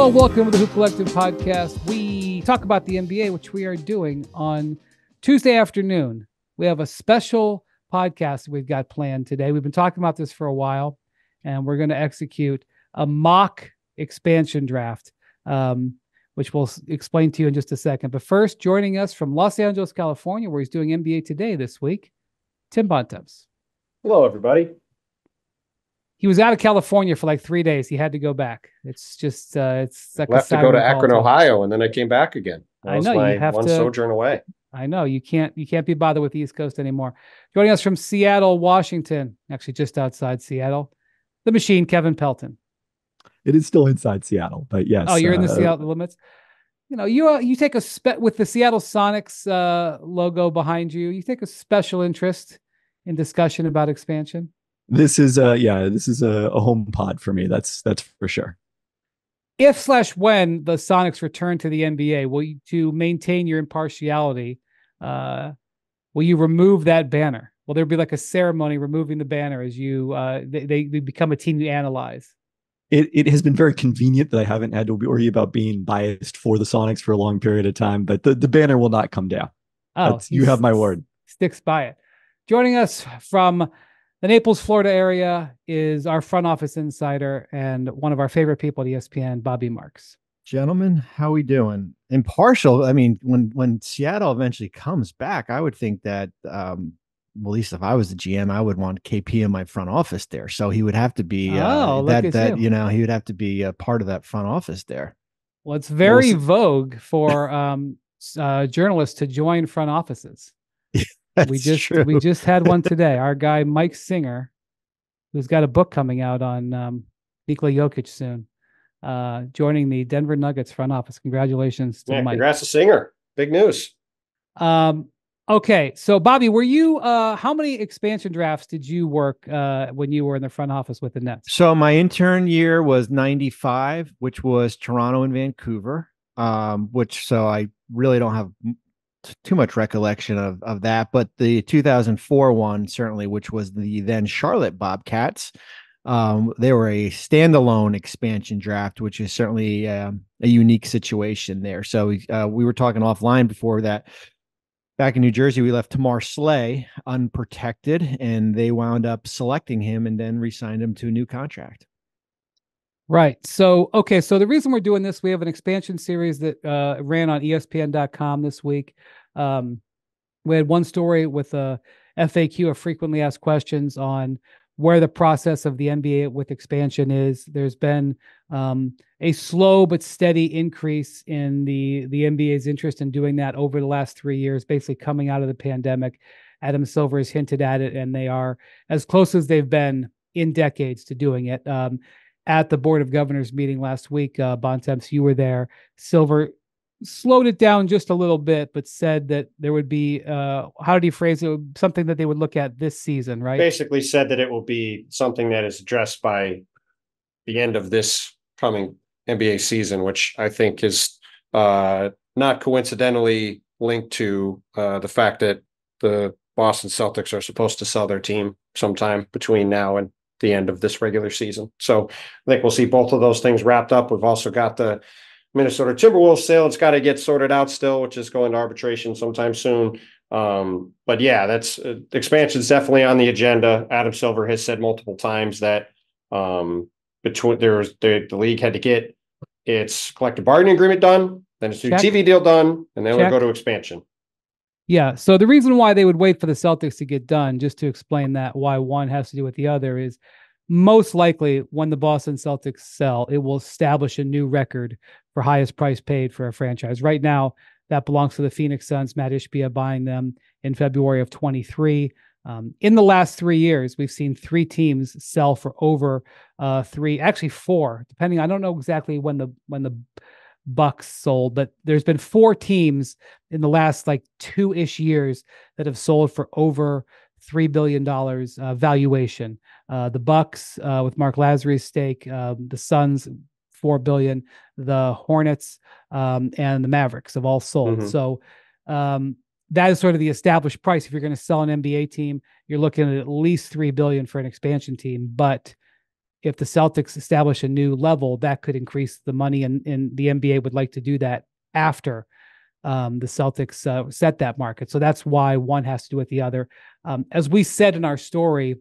Hello, welcome to the Hoop Collective podcast. We talk about the NBA, which we are doing on Tuesday afternoon. We have a special podcast we've got planned today. We've been talking about this for a while, and we're going to execute a mock expansion draft, which we'll explain to you in just a second. But first, joining us from Los Angeles, California, where he's doing NBA Today this week, Tim Bontemps. Hello, everybody. He was out of California for like 3 days. He had to go back. It's just it's like left to go to Akron, Ohio, and then I came back again. That I know was my you have one to sojourn away. I know you can't be bothered with the East Coast anymore. Joining us from Seattle, Washington, actually just outside Seattle, the Machine, Kevin Pelton. It is still inside Seattle, but yes. Oh, you're in the Seattle limits. You know, you take with the Seattle Sonics logo behind you. You take a special interest in discussion about expansion. This is a home pod for me. That's for sure. If/when the Sonics return to the NBA, to maintain your impartiality, will you remove that banner? Will there be like a ceremony removing the banner as you they become a team you analyze? It has been very convenient that I haven't had to worry about being biased for the Sonics for a long period of time, but the banner will not come down. Oh, you have my word. Sticks by it. Joining us from the Naples, Florida area is our front office insider and one of our favorite people at ESPN, Bobby Marks. Gentlemen, how we doing? Impartial. I mean, when Seattle eventually comes back, I would think that, well, at least if I was the GM, I would want KP in my front office there. So he would have to be he would have to be a part of that front office there. Well, it's very vogue for journalists to join front offices. We just had one today. Our guy Mike Singer, who's got a book coming out on Nikola Jokic soon, joining the Denver Nuggets front office. Congratulations to Mike. Congrats to Singer. Big news. Okay, so Bobby, were you how many expansion drafts did you work when you were in the front office with the Nets? So my intern year was 95, which was Toronto and Vancouver. So I really don't have too much recollection of that, but the 2004 one certainly, which was the then Charlotte Bobcats, they were a standalone expansion draft, which is certainly a unique situation there. So we were talking offline before that. Back in New Jersey, we left Tamar Slay unprotected, and they wound up selecting him and then re-signed him to a new contract. Right. So, okay. So the reason we're doing this, we have an expansion series that ran on ESPN.com this week. We had one story with a FAQ, a frequently asked questions, on where the process of the NBA with expansion is. There's been a slow but steady increase in the NBA's interest in doing that over the last 3 years, basically coming out of the pandemic. Adam Silver has hinted at it, and they are as close as they've been in decades to doing it. At the Board of Governors meeting last week, Bontemps, you were there. Silver slowed it down just a little bit, but said that there would be, how did he phrase it? Something that they would look at this season, right? Basically said that it will be something that is addressed by the end of this coming NBA season, which I think is not coincidentally linked to the fact that the Boston Celtics are supposed to sell their team sometime between now and the end of this regular season. So I think we'll see both of those things wrapped up. We've also got the Minnesota Timberwolves sale. It's got to get sorted out still, which is going to arbitration sometime soon. But yeah, that's expansion is definitely on the agenda. Adam Silver has said multiple times that the league had to get its collective bargaining agreement done, then its new TV deal done, and then we'll go to expansion. Yeah. So the reason why they would wait for the Celtics to get done, just to explain that, why one has to do with the other, is most likely when the Boston Celtics sell, it will establish a new record for highest price paid for a franchise. Right now, that belongs to the Phoenix Suns, Matt Ishbia buying them in February of 23. In the last 3 years, we've seen 3 teams sell for over 4, depending. I don't know exactly when the Bucks sold, but there's been 4 teams in the last 2-ish years that have sold for over $3 billion valuation. The Bucks with Mark Lazarus' stake, the Suns $4 billion, the Hornets and the Mavericks have all sold. Mm-hmm. So that is sort of the established price. If you're going to sell an NBA team, you're looking at least $3 billion for an expansion team. But if the Celtics establish a new level, that could increase the money, and the NBA would like to do that after the Celtics set that market. So that's why one has to do with the other. As we said in our story,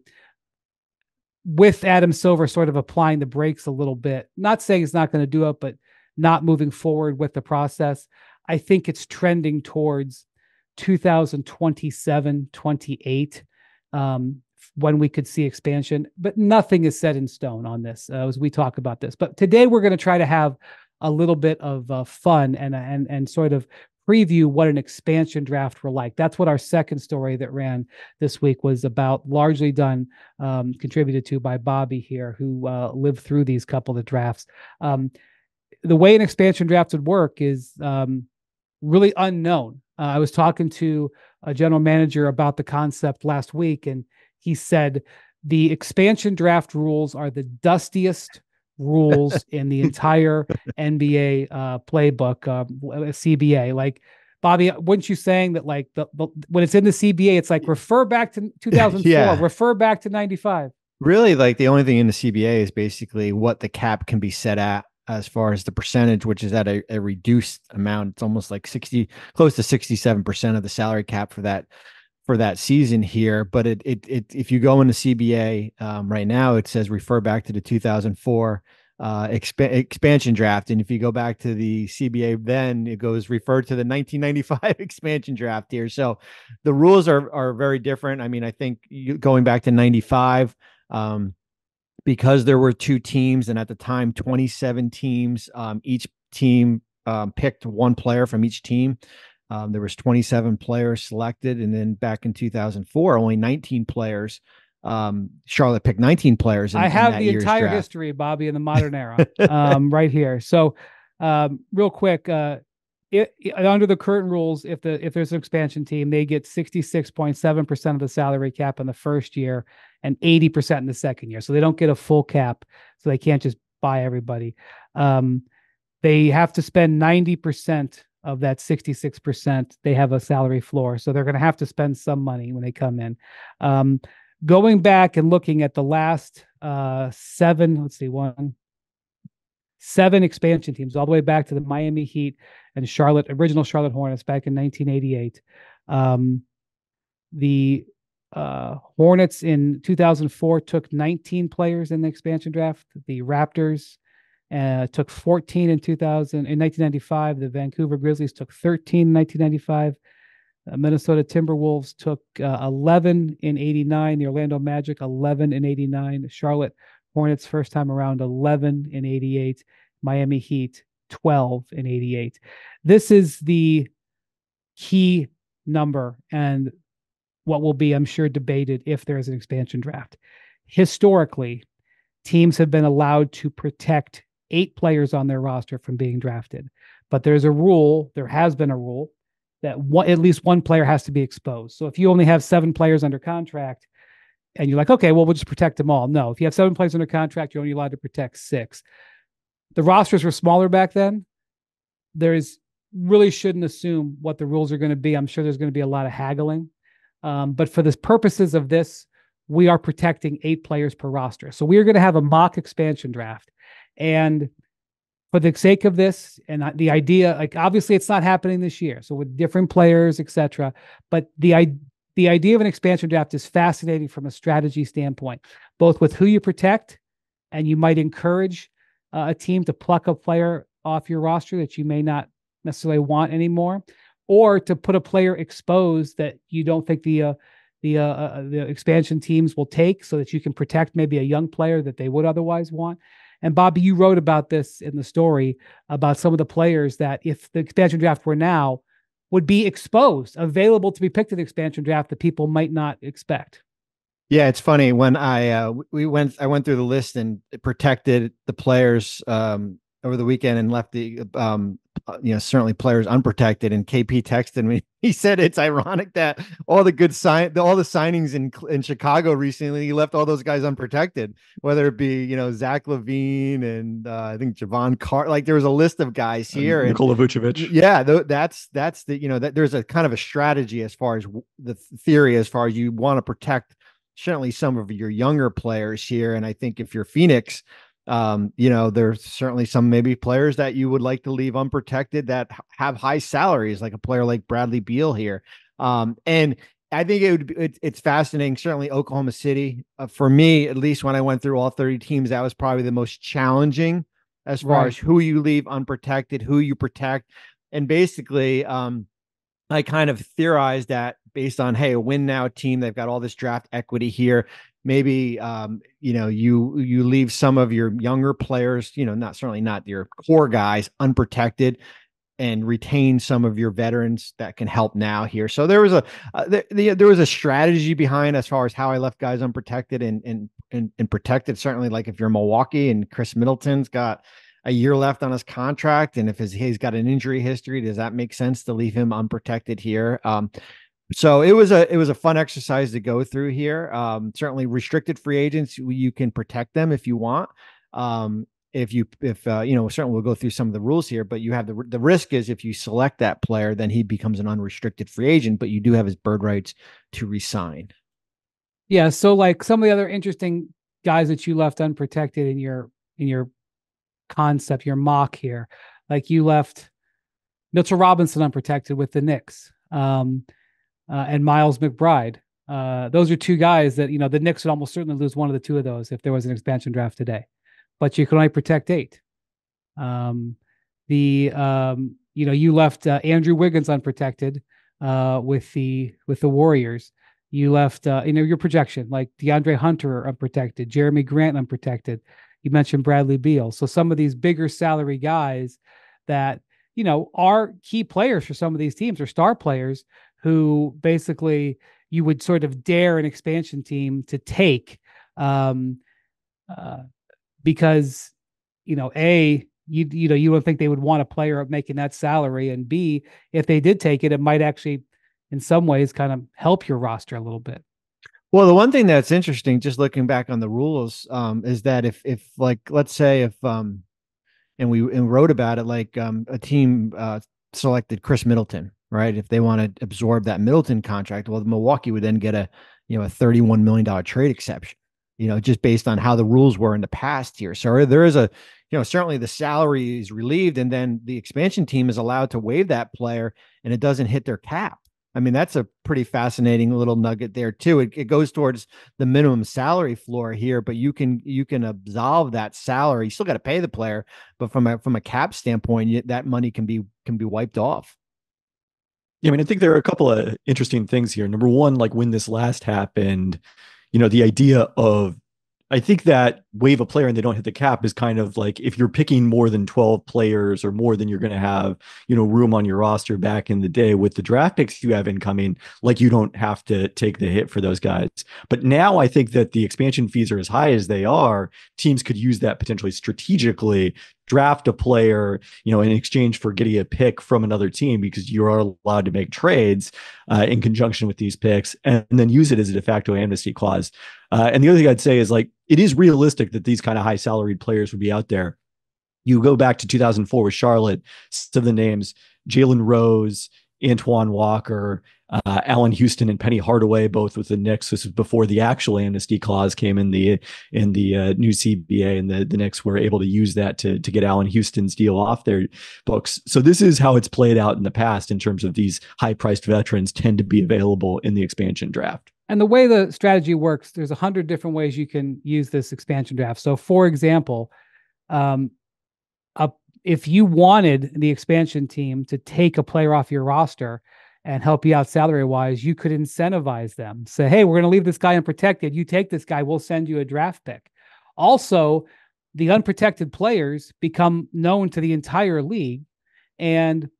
with Adam Silver sort of applying the brakes a little bit, not saying he's not going to do it, but not moving forward with the process, I think it's trending towards 2027, 28, when we could see expansion, but nothing is set in stone on this as we talk about this. But today we're going to try to have a little bit of fun and sort of preview what an expansion draft were like. That's what our second story that ran this week was about, largely done, contributed to by Bobby here, who lived through these couple of drafts. The way an expansion draft would work is really unknown. I was talking to a general manager about the concept last week, and he said the expansion draft rules are the dustiest rules in the entire NBA playbook, CBA. Like, Bobby, wouldn't you saying that, like, the when it's in the CBA, it's like refer back to 2004, Yeah. refer back to 95. Really, like, the only thing in the CBA is basically what the cap can be set at as far as the percentage, which is at a reduced amount. It's almost like close to 67% of the salary cap for that season here. But it if you go in the CBA right now, it says refer back to the 2004 expansion draft. And if you go back to the CBA, then it goes refer to the 1995 expansion draft here. So the rules are very different. I mean, I think going back to 95, because there were two teams, and at the time 27 teams, each team picked one player from each team. There was 27 players selected, and then back in 2004, only 19 players. Charlotte picked 19 players. I have the entire history, Bobby, in the modern era, right here. So, real quick, under the current rules, if there's an expansion team, they get 66.7% of the salary cap in the first year and 80% in the second year. So they don't get a full cap, so they can't just buy everybody. They have to spend 90% of that 66%. They have a salary floor, so they're going to have to spend some money when they come in. Going back and looking at the last seven expansion teams, all the way back to the Miami Heat and original Charlotte Hornets back in 1988. The Hornets in 2004 took 19 players in the expansion draft. The Raptors took 14 in 1995. The Vancouver Grizzlies took 13 in 1995. Minnesota Timberwolves took 11 in 89. The Orlando Magic, 11 in 89. Charlotte Hornets, first time around, 11 in 88. Miami Heat, 12 in 88. This is the key number, and what will be, I'm sure, debated if there is an expansion draft. Historically, teams have been allowed to protect 8 players on their roster from being drafted. But there has been a rule, that at least one player has to be exposed. So if you only have 7 players under contract and you're like, okay, well, we'll just protect them all. No, if you have 7 players under contract, you're only allowed to protect 6. The rosters were smaller back then. Really shouldn't assume what the rules are going to be. I'm sure there's going to be a lot of haggling. But for the purposes of this, we are protecting 8 players per roster. So we are going to have a mock expansion draft. And for the sake of this, and the idea, like, obviously it's not happening this year, so with different players, etc. But the idea of an expansion draft is fascinating from a strategy standpoint, both with who you protect, and you might encourage a team to pluck a player off your roster that you may not necessarily want anymore, or to put a player exposed that you don't think the expansion teams will take, so that you can protect maybe a young player that they would otherwise want. And Bobby, you wrote about this in the story about some of the players that, if the expansion draft were now, would be exposed, available to be picked in the expansion draft, that people might not expect. Yeah, it's funny when I went through the list and protected the players over the weekend and left the certainly players unprotected. And KP texted me. He said it's ironic that all the signings in Chicago recently, he left all those guys unprotected, whether it be Zach LaVine and I think Javon Carter. Like, there was a list of guys here. Nikola Vucevic. Yeah, that's the that there's a kind of a strategy as far as the theory, as far as you want to protect certainly some of your younger players here. And I think if you're Phoenix, there's certainly some maybe players that you would like to leave unprotected that have high salaries, like a player like Bradley Beal here. And I think it's fascinating. Certainly Oklahoma City, for me, at least when I went through all 30 teams, that was probably the most challenging as far as who you leave unprotected, who you protect. And basically, I kind of theorized that based on, hey, a win now team, they've got all this draft equity here. Maybe, you leave some of your younger players, certainly not your core guys, unprotected, and retain some of your veterans that can help now here. So there was a strategy behind as far as how I left guys unprotected and protected. Certainly, like if you're Milwaukee and Chris Middleton's got a year left on his contract, and if he's got an injury history, does that make sense to leave him unprotected here? So it was a fun exercise to go through here. Certainly restricted free agents, you can protect them if you want. Certainly we'll go through some of the rules here, but you have the risk is if you select that player, then he becomes an unrestricted free agent, but you do have his bird rights to resign. Yeah. So like some of the other interesting guys that you left unprotected in your concept, your mock here, like you left Mitchell Robinson unprotected with the Knicks, and Miles McBride. Those are two guys that, the Knicks would almost certainly lose one of the two of those if there was an expansion draft today, but you can only protect 8. You left Andrew Wiggins unprotected with the Warriors. You left your projection like DeAndre Hunter unprotected, Jeremy Grant unprotected. You mentioned Bradley Beal. So some of these bigger salary guys that are key players for some of these teams, or star players who basically you would sort of dare an expansion team to take, because A, you don't think they would want a player making that salary, and B, if they did take it, it might actually in some ways kind of help your roster a little bit. Well, the one thing that's interesting, just looking back on the rules, is that if like, let's say and we wrote about it, like a team selected Chris Middleton, right? If they want to absorb that Middleton contract, well, Milwaukee would then get a $31 million trade exception, just based on how the rules were in the past year. So there is certainly the salary is relieved, and then the expansion team is allowed to waive that player, and it doesn't hit their cap. I mean, that's a pretty fascinating little nugget there too. It goes towards the minimum salary floor here, but you can absolve that salary. You still got to pay the player, but from a cap standpoint, that money can be wiped off. Yeah, I mean, I think there are a couple of interesting things here. Number one, like when this last happened, the idea of, I think that waive a player and they don't hit the cap is kind of like if you're picking more than 12 players or more than you're going to have, room on your roster back in the day with the draft picks you have incoming, like you don't have to take the hit for those guys. But now I think that the expansion fees are as high as they are. Teams could use that potentially strategically, draft a player, in exchange for getting a pick from another team, because you are allowed to make trades in conjunction with these picks, and then use it as a de facto amnesty clause. And the other thing I'd say is, like, it is realistic that these kind of high salaried players would be out there. You go back to 2004 with Charlotte, some of the names: Jalen Rose, Antoine Walker, Allen Houston, and Penny Hardaway, both with the Knicks. This was before the actual amnesty clause came in the new CBA, and the Knicks were able to use that to get Allen Houston's deal off their books. So this is how it's played out in the past in terms of these high-priced veterans tend to be available in the expansion draft. And the way the strategy works, there's 100 different ways you can use this expansion draft. So, for example, if you wanted the expansion team to take a player off your roster and help you out salary-wise, you could incentivize them. Say, hey, we're going to leave this guy unprotected. You take this guy, we'll send you a draft pick. Also, the unprotected players become known to the entire league, and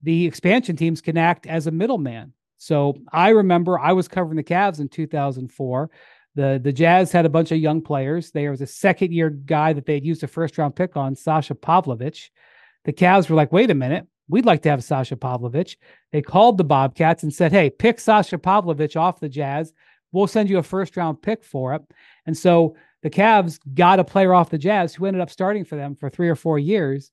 the expansion teams can act as a middleman. So I remember I was covering the Cavs in 2004. The Jazz had a bunch of young players. There was a second-year guy that they'd used a first-round pick on, Sasha Pavlovich. The Cavs were like, wait a minute, we'd like to have Sasha Pavlovich. They called the Bobcats and said, hey, pick Sasha Pavlovich off the Jazz. We'll send you a first-round pick for it. And so the Cavs got a player off the Jazz who ended up starting for them for 3 or 4 years,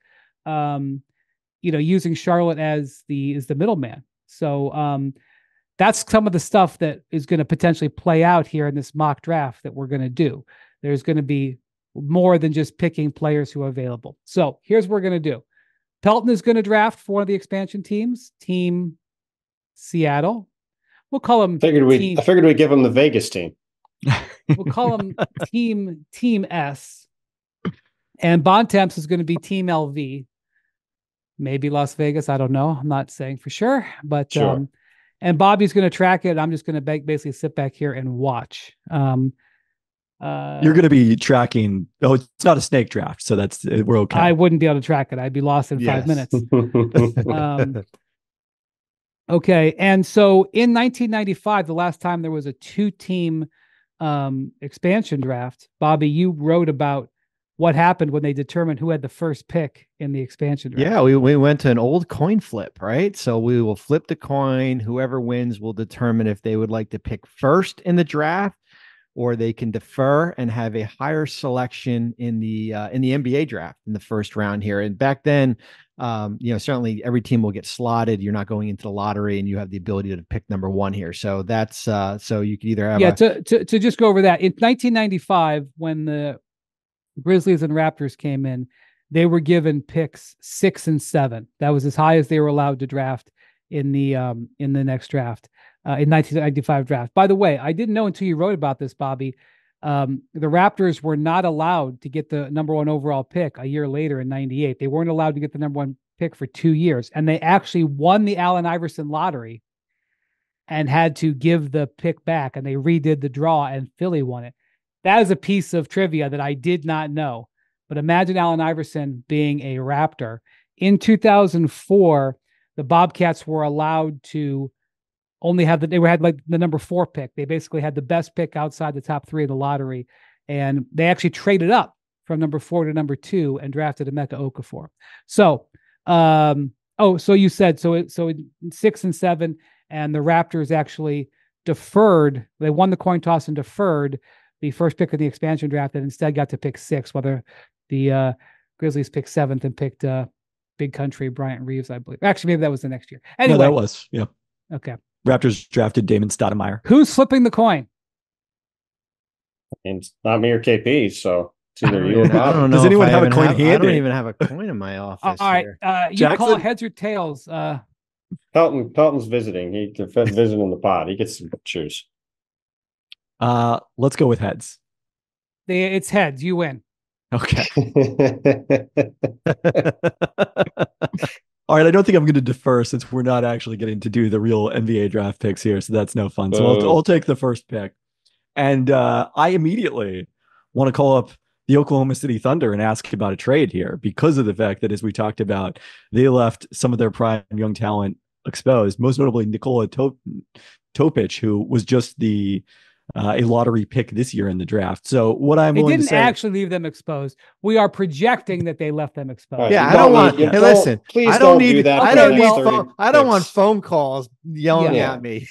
using Charlotte as the middleman. So that's some of the stuff that is going to potentially play out here in this mock draft that we're going to do. There's going to be more than just picking players who are available. So here's what we're going to do. Pelton is going to draft for one of the expansion teams, Team Seattle. We'll call him. I figured we'd give him the Vegas team. We'll call him Team S. And Bontemps is going to be Team LV. Maybe Las Vegas. I don't know. I'm not saying for sure, but Sure. And Bobby's going to track it. I'm just going to basically sit back here and watch. You're going to be tracking. Oh, it's not a snake draft, so we're okay. I wouldn't be able to track it. I'd be lost in 5 minutes. Okay, and so in 1995, the last time there was a 2-team expansion draft, Bobby, you wrote about what happened when they determined who had the first pick in the expansion draft. Yeah, we went to an old coin flip, right? So we will flip the coin. Whoever wins will determine if they would like to pick first in the draft, or they can defer and have a higher selection in the NBA draft in the first round here. And back then, certainly every team will get slotted. You're not going into the lottery, and you have the ability to pick number 1 here. So that's so you could either have to just go over that. In 1995, when the Grizzlies and Raptors came in, they were given picks 6 and 7. That was as high as they were allowed to draft in the next draft, in 1995 draft. By the way, I didn't know until you wrote about this, Bobby. The Raptors were not allowed to get the number 1 overall pick a year later in 98. They weren't allowed to get the number 1 pick for 2 years. And they actually won the Allen Iverson lottery and had to give the pick back, and they redid the draw, and Philly won it. That is a piece of trivia that I did not know. But imagine Allen Iverson being a Raptor. In 2004, the Bobcats were allowed to only have had like the number 4 pick. They basically had the best pick outside the top 3 of the lottery. And they actually traded up from number 4 to number 2 and drafted Emeka Okafor. So, so you said, so 6 and 7, and the Raptors actually deferred. They won the coin toss and deferred the first pick of the expansion draft, and instead got to pick 6, whether the Grizzlies picked 7th and picked Big Country Bryant Reeves, I believe. Actually, maybe that was the next year. Anyway, no, that was, yeah. Okay. Raptors drafted Damon Stoudemire. Who's flipping the coin? And it's not me or KP, so it's either you or I Bob. don't know. Does anyone have a coin handy? handy? I don't even have a coin in my office. All right. You Jackson? call heads or tails. Pelton's visiting. He's visiting the pod. He gets to choose. Let's go with heads. It's heads. You win. Okay. All right. I don't think I'm going to defer since we're not actually getting to do the real NBA draft picks here. So that's no fun. So I'll take the first pick. And I immediately want to call up the Oklahoma City Thunder and ask about a trade here because of the fact that, as we talked about, they left some of their prime young talent exposed, most notably Nikola Topic, who was just a lottery pick this year in the draft. So what I'm willing to say, actually leave them exposed. We are projecting that they left them exposed. Right. Yeah, I don't want. Hey, listen, please I don't need do that. I for don't the need. next 30 Phone, I don't want picks. phone calls yelling Yeah. at me.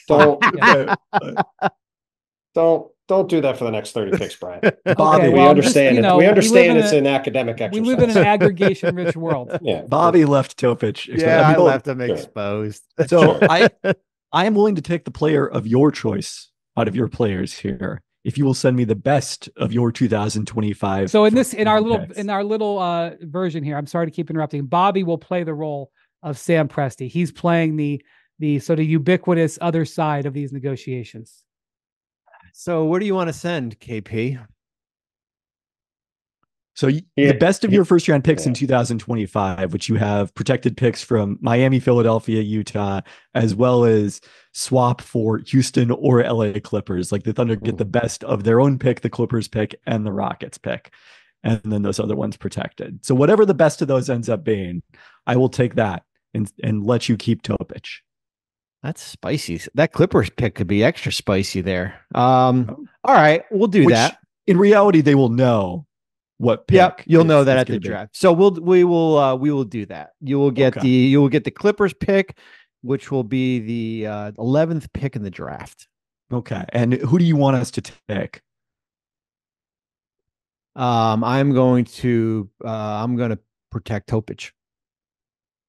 Don't do that for the next 30 picks, Brian. Bobby, We understand it. We understand it's an academic We exercise. live in an aggregation-rich world. Yeah, Bobby left Topic. Yeah, I left them Sure. exposed. So I am willing to take the player of your choice out of your players here if you will send me the best of your 2025. So in our little version here, I'm sorry to keep interrupting. Bobby will play the role of Sam Presti. He's playing the sort of ubiquitous other side of these negotiations. So where do you want to send, KP? So the best of your first round picks in 2025, which you have protected picks from Miami, Philadelphia, Utah, as well as swap for Houston or LA Clippers. Like the Thunder get the best of their own pick, the Clippers pick, and the Rockets pick. And then those other ones protected. So whatever the best of those ends up being, I will take that and let you keep Topic. That's spicy. That Clippers pick could be extra spicy there. All right, we'll do that. In reality, they will know what pick. Yep, you'll know that at the draft. So we will do that. You will get the Clippers pick, which will be the 11th pick in the draft. Okay. And who do you want us to take? I'm going to protect Topic.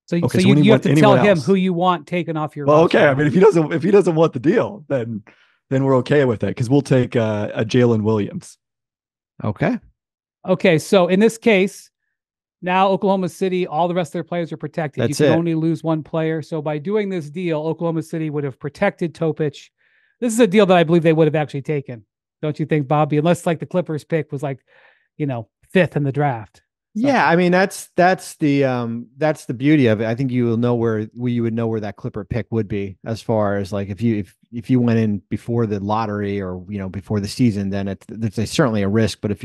So, Okay, so so you have to tell him else? who you want taken off your Well, roster. okay. I mean, if he doesn't want the deal, then we're okay with it because we'll take a Jalen Williams. Okay. Okay, so in this case, now Oklahoma City, all the rest of their players are protected. That's you can it. only lose one player. So by doing this deal, Oklahoma City would have protected Topic. This is a deal that I believe they would have actually taken. Don't you think, Bobby? Unless like the Clippers pick was like, fifth in the draft. Yeah, I mean that's the beauty of it. I think you will know where you would know where that Clipper pick would be as far as like if you went in before the lottery or before the season, then it's certainly a risk. But if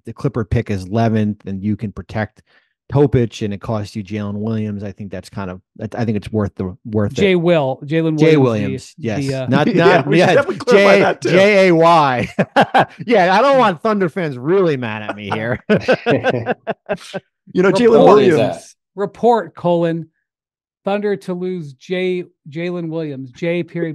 the Clipper pick is 11th and you can protect Topic and it costs you Jalen Williams, I think that's I think it's worth Jalen Jalen Williams. Yes, not we should definitely clarify that too. Jay. Yeah, I don't want Thunder fans really mad at me here. Jalen Williams. Report, Thunder to lose Jalen Williams,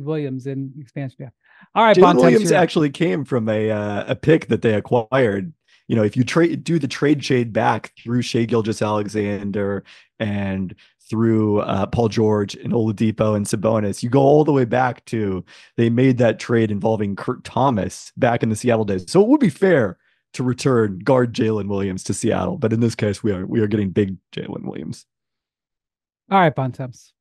Williams in expansion draft. All right, Jalen Williams actually came from a pick that they acquired. If you do the trade shade back through Shai Gilgeous-Alexander and through Paul George and Oladipo and Sabonis, you go all the way back to they made that trade involving Kurt Thomas back in the Seattle days. So it would be fair to return guard Jalen Williams to Seattle, but in this case, we are getting big Jalen Williams. All right, Bontemps.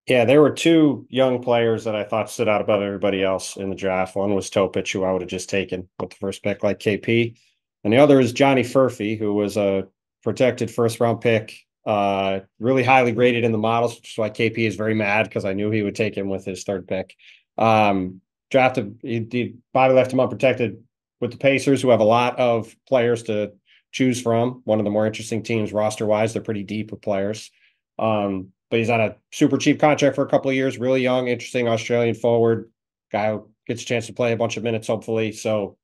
Yeah, there were two young players that I thought stood out above everybody else in the draft. One was Topic, who I would have just taken with the first pick, like KP. And the other is Johnny Furphy, who was a protected first-round pick, really highly rated in the models, which is why KP is very mad because I knew he would take him with his third pick. Bobby left him unprotected with the Pacers, who have a lot of players to choose from. One of the more interesting teams roster-wise. They're pretty deep with players. But he's on a super cheap contract for a couple of years, really young, interesting Australian forward, guy who gets a chance to play a bunch of minutes, hopefully. So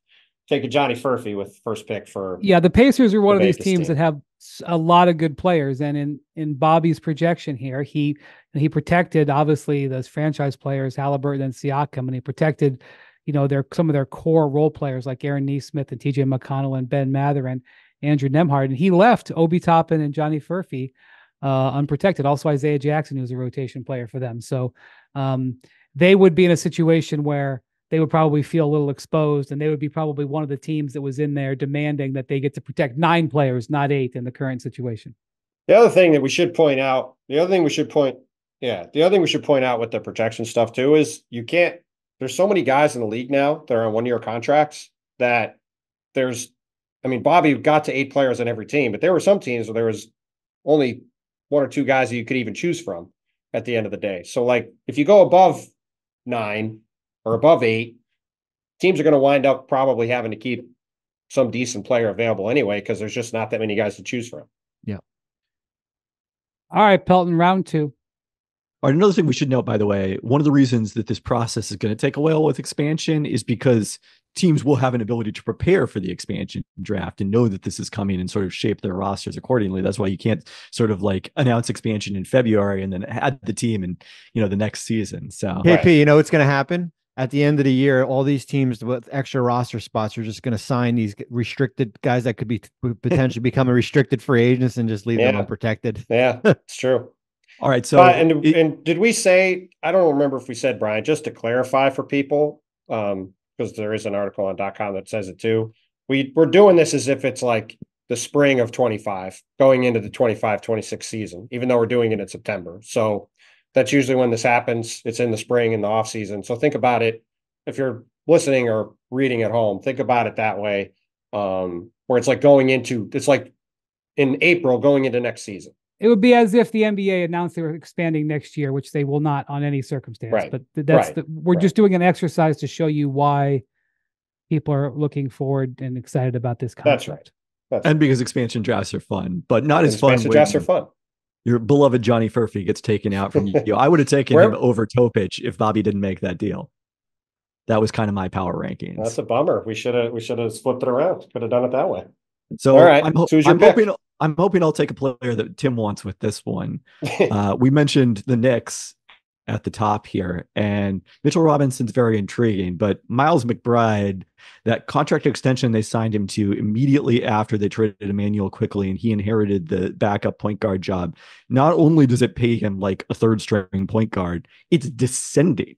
take a Johnny Furphy with first pick for. Yeah, the Pacers are one of these teams that have a lot of good players. And in Bobby's projection here, he protected, obviously, those franchise players, Halliburton and Siakam, and he protected, some of their core role players like Aaron Nesmith and TJ McConnell and Ben Mather and Andrew Nembhard. And he left Obi Toppin and Johnny Furphy unprotected. Also Isaiah Jackson, who was a rotation player for them. So they would be in a situation where they would probably feel a little exposed, and they would be probably one of the teams that was in there demanding that they get to protect 9 players, not 8 in the current situation. The other thing we should point out with the protection stuff too is there's so many guys in the league now that are on 1-year contracts that Bobby got to 8 players on every team, but there were some teams where there was only 1 or 2 guys that you could even choose from at the end of the day. So like if you go above 9 or above 8, teams are going to wind up probably having to keep some decent player available anyway, because there's just not that many guys to choose from. Yeah. All right, Pelton, round 2. All right, another thing we should note, by the way, one of the reasons that this process is going to take a while with expansion is because teams will have an ability to prepare for the expansion draft and know that this is coming and sort of shape their rosters accordingly. That's why you can't sort of like announce expansion in February and then add the team in, the next season. So KP, you know what's going to happen? At the end of the year, all these teams with extra roster spots are just going to sign these restricted guys that could potentially become a restricted free agents and just leave them unprotected. Yeah, it's true. All right. So, and did we say, I don't remember if we said, Brian, just to clarify for people, because there is an article on .com that says it too. We're doing this as if it's like the spring of 25 going into the 25-26 season, even though we're doing it in September. So that's usually when this happens. It's in the spring, in the off season. So think about it. If you're listening or reading at home, think about it that way. Where it's like it's like in April going into next season. It would be as if the NBA announced they were expanding next year, which they will not on any circumstance. Right. But we're just doing an exercise to show you why people are looking forward and excited about this concept. That's right. And because expansion drafts are fun, but not as fun. Expansion drafts are fun. Your beloved Johnny Furphy gets taken out from you. I would have taken him over Topic if Bobby didn't make that deal. That was kind of my power rankings. That's a bummer. We should have flipped it around. Could have done it that way. So all right. I'm hoping I'll take a player that Tim wants with this one. We mentioned the Knicks at the top here, and Mitchell Robinson's very intriguing, but Miles McBride that contract extension they signed him to immediately after they traded Emmanuel quickly, and he inherited the backup point guard job. Not only does it pay him like a third string point guard, it's descending.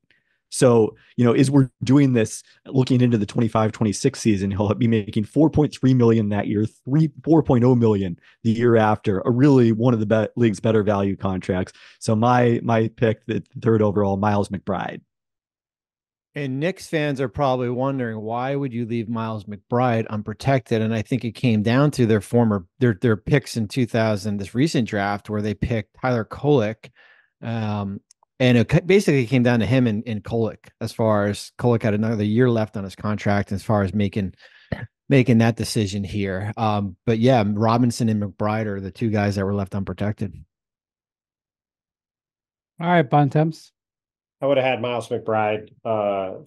So, as we're doing this, looking into the 25-26 season, he'll be making $4.3 million that year, $4.0 million the year after, a really one of the league's better value contracts. So my pick, the third overall, Miles McBride. And Knicks fans are probably wondering, why would you leave Miles McBride unprotected? And I think it came down to their picks in 2000, this recent draft where they picked Tyler Kolek. And it basically came down to him and Kolek, as far as Kolek had another year left on his contract, as far as making that decision here. But yeah, Robinson and McBride are the two guys that were left unprotected. All right, Bontemps. I would have had Miles McBride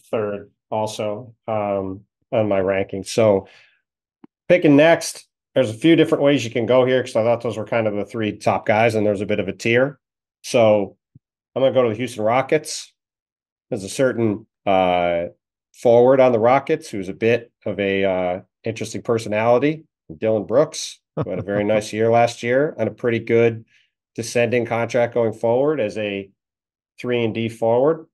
third also on my ranking. So picking next, there's a few different ways you can go here because I thought those were kind of the three top guys, and there's a bit of a tier. So I'm going to go to the Houston Rockets. There's a certain forward on the Rockets who's a bit of a interesting personality, Dylan Brooks, who had a very nice year last year and a pretty good descending contract going forward as a 3-and-D forward,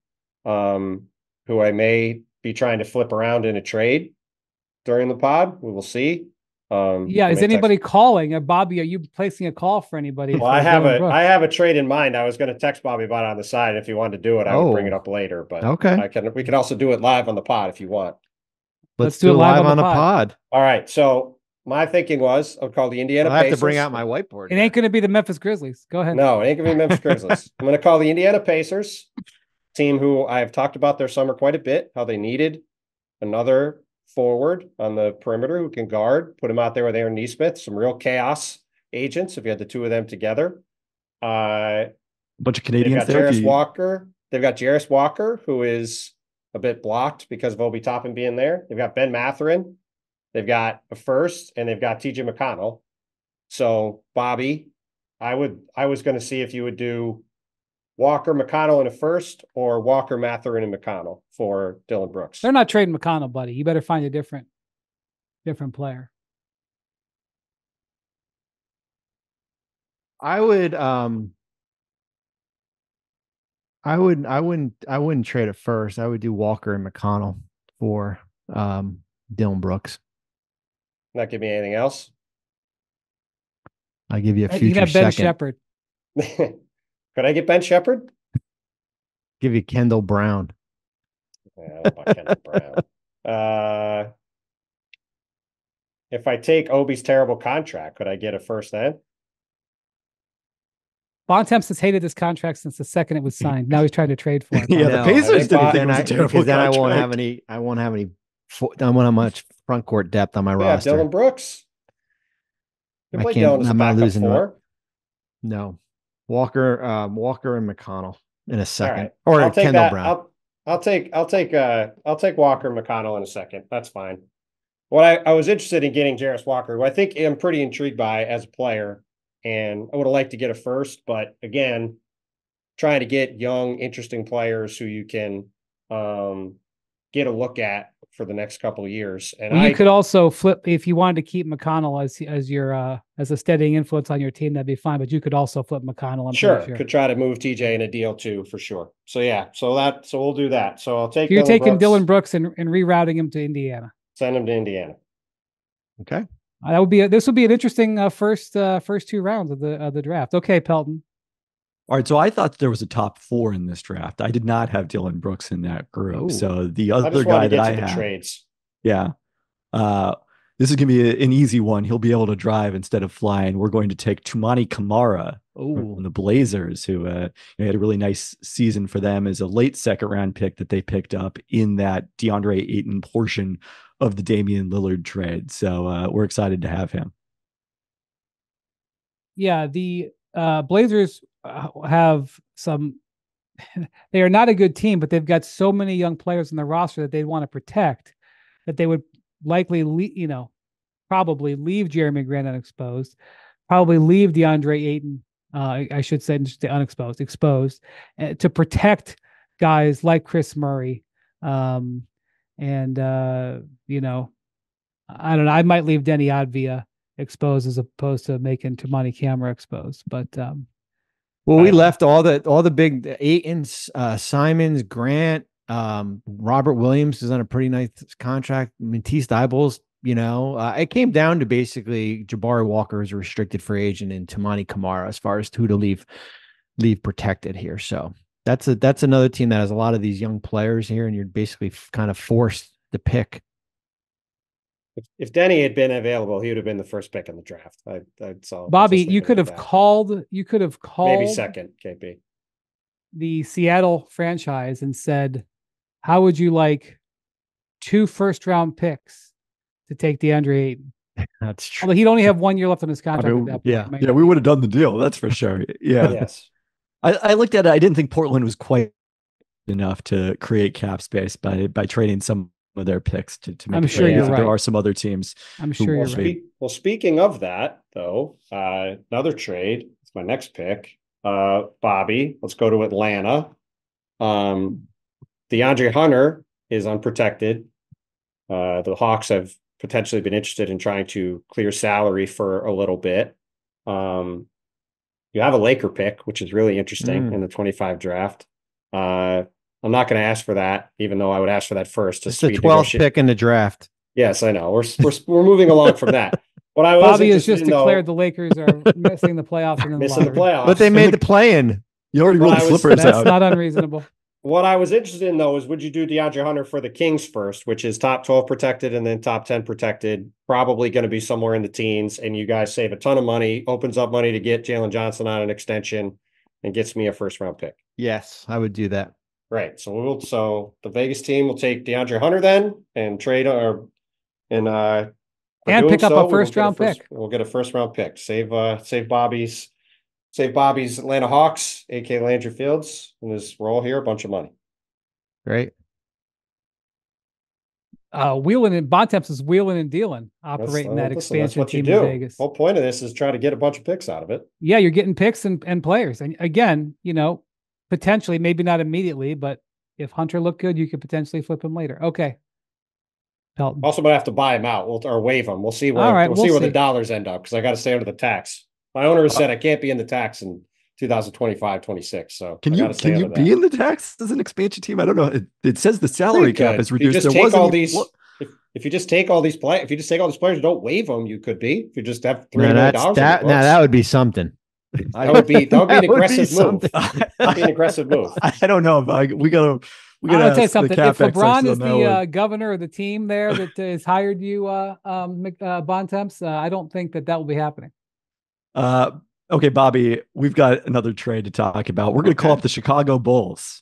who I may be trying to flip around in a trade during the pod. We will see. Is anybody calling? Bobby, are you placing a call for anybody? Well, I have a trade in mind. I was going to text Bobby about it on the side. If you wanted to do it, I would bring it up later. But okay, we can also do it live on the pod if you want. Let's do it live on the pod. All right. So my thinking was I'll call the Indiana Pacers. I have to bring out my whiteboard. It ain't going to be the Memphis Grizzlies. Go ahead. No, it ain't going to be Memphis Grizzlies. I'm going to call the Indiana Pacers, team who I have talked about their summer quite a bit, how they needed another forward on the perimeter who can guard, put him out there with Aaron Nesmith, some real chaos agents if you had the two of them together. A bunch of Canadians there. They've got Jarris Walker, who is a bit blocked because of Obi Toppin being there. They've got Ben Mathurin. They've got a first, and they've got TJ McConnell. So, Bobby, I was going to see if you would do Walker, McConnell in a first, or Walker, Mathurin, and McConnell for Dylan Brooks. They're not trading McConnell, buddy. You better find a different player. I wouldn't trade it first. I would do Walker and McConnell for Dylan Brooks. Not give me anything else. I give you a future you can have Ben second. Shepherd. Could I get Ben Shepherd? Give you Kendall Brown. Yeah, I don't know about Kendall Brown. If I take Obi's terrible contract, could I get a first then? Bontemps has hated this contract since the second it was signed. Now he's trying to trade for it. The Pacers didn't think it was a terrible contract. Then I won't have much front court depth on my roster. Dylan Brooks. I'm not losing four. No. Walker and McConnell in a second. Right. Or Kendall Brown. I'll take Walker and McConnell in a second. That's fine. What I was interested in getting Jarris Walker, who I think I'm pretty intrigued by as a player, and I would have liked to get a first, but again, trying to get young, interesting players who you can get a look at for the next couple of years. And you could also flip if you wanted to keep McConnell as your as a steadying influence on your team. That'd be fine, but you could also flip McConnell. Sure, could try to move TJ in a deal too, for sure. So yeah, so we'll do that. So I'll take. You're taking Dylan Brooks and rerouting him to Indiana. Send him to Indiana. Okay, this would be an interesting first two rounds of the draft. Okay, Pelton. All right, so I thought there was a top four in this draft. I did not have Dylan Brooks in that group. Ooh. So the other guy that I have, trades. Yeah, this is gonna be an easy one. He'll be able to drive instead of flying. We're going to take Tumani Kamara from the Blazers, who had a really nice season for them as a late second round pick that they picked up in that DeAndre Ayton portion of the Damian Lillard trade. So we're excited to have him. Yeah, the Blazers have some. They are not a good team, but they've got so many young players in the roster that they want to protect that they would likely, probably leave Jeremy Grant unexposed, probably leave DeAndre Ayton. I should say exposed to protect guys like Chris Murray. And And you know, I don't know. I might leave Denny Advia exposed as opposed to making Tamani Camera exposed. But well, we left all the big Aitons, Simons, Grant, Robert Williams is on a pretty nice contract. Matisse Thybulle, you know, it came down to basically Jabari Walker is a restricted free agent and Tamani Kamara as far as who to leave protected here. So that's another team that has a lot of these young players here, and you're basically kind of forced to pick. If Denny had been available, he would have been the first pick in the draft. Bobby, you could have called. You could have called maybe second, KP. The Seattle franchise and said, "How would you like 2 first-round picks to take DeAndre Ayton?" That's true. Although he'd only have 1 year left on his contract at that point. Yeah, we would have done the deal. That's for sure. Yeah. Yes. I looked at it. I didn't think Portland was quite enough to create cap space by trading some of their picks to make. I'm sure you're right. There are some other teams. I'm sure you're right. Well, speaking of that, though, another trade. It's my next pick. Bobby, let's go to Atlanta. DeAndre Hunter is unprotected. The Hawks have potentially been interested in trying to clear salary for a little bit. You have a Laker pick, which is really interesting in the 25 draft. I'm not going to ask for that, even though I would ask for that first. It's the 12th pick in the draft. Yes, I know. We're moving along from that. But I was Bobby has just declared the Lakers are missing the playoffs and missing the playoffs. But they made the play-in. You already rolled the slippers out. That's not unreasonable. What I was interested in, though, is would you do DeAndre Hunter for the Kings first, which is top 12 protected and then top 10 protected, probably going to be somewhere in the teens, and you guys save a ton of money, opens up money to get Jalen Johnson on an extension, and gets me a first-round pick. Yes, I would do that. Right. So the Vegas team will take DeAndre Hunter then and trade and pick up a first-round pick. We'll get a first-round pick. Save Bobby's Atlanta Hawks, aka Landry Fields, and we're all here a bunch of money. Great. Wheeling and Bontemps is wheeling and dealing, operating that expansion team in Vegas. The whole point of this is try to get a bunch of picks out of it. Yeah, you're getting picks and players. And again, you know, potentially, maybe not immediately, but if Hunter looked good, you could potentially flip him later. Okay. Pelton. Also, might have to buy him out or waive him. We'll see where we'll see where the dollars end up because I got to stay under the tax. My owner has said I can't be in the tax in 2025, 26. So can you be in the tax as an expansion team? I don't know. It says the salary cap is reduced. If you just take all these players and don't waive them, you could be. If you just have $3 million. Now that would be something. That would be an aggressive move. That'd be an aggressive move. I don't know. We gotta. I'll tell you something. If LeBron is the governor of the team there that has hired you, Bontemps, I don't think that will be happening. Okay, Bobby, we've got another trade to talk about. We're going to call up the Chicago Bulls.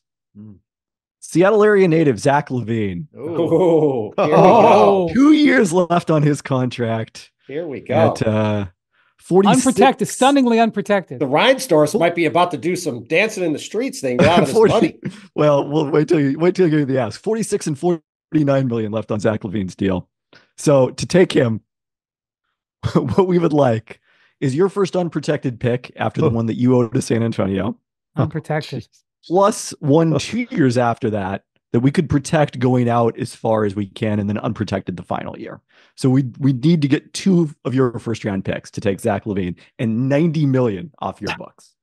Seattle area native Zach LaVine. Oh, 2 years left on his contract. Here we go. At 46. Unprotected, stunningly unprotected. The Rhinestores might be about to do some dancing in the streets thing. Get out of this money. Well, we'll wait till you hear the ask. 46 and 49 million left on Zach LaVine's deal. So to take him, what we would like is your first unprotected pick after the one that you owe to San Antonio. Unprotected. Plus 2 years after that we could protect going out as far as we can and then unprotected the final year. So we need to get 2 of your first round picks to take Zach LaVine and 90 million off your books.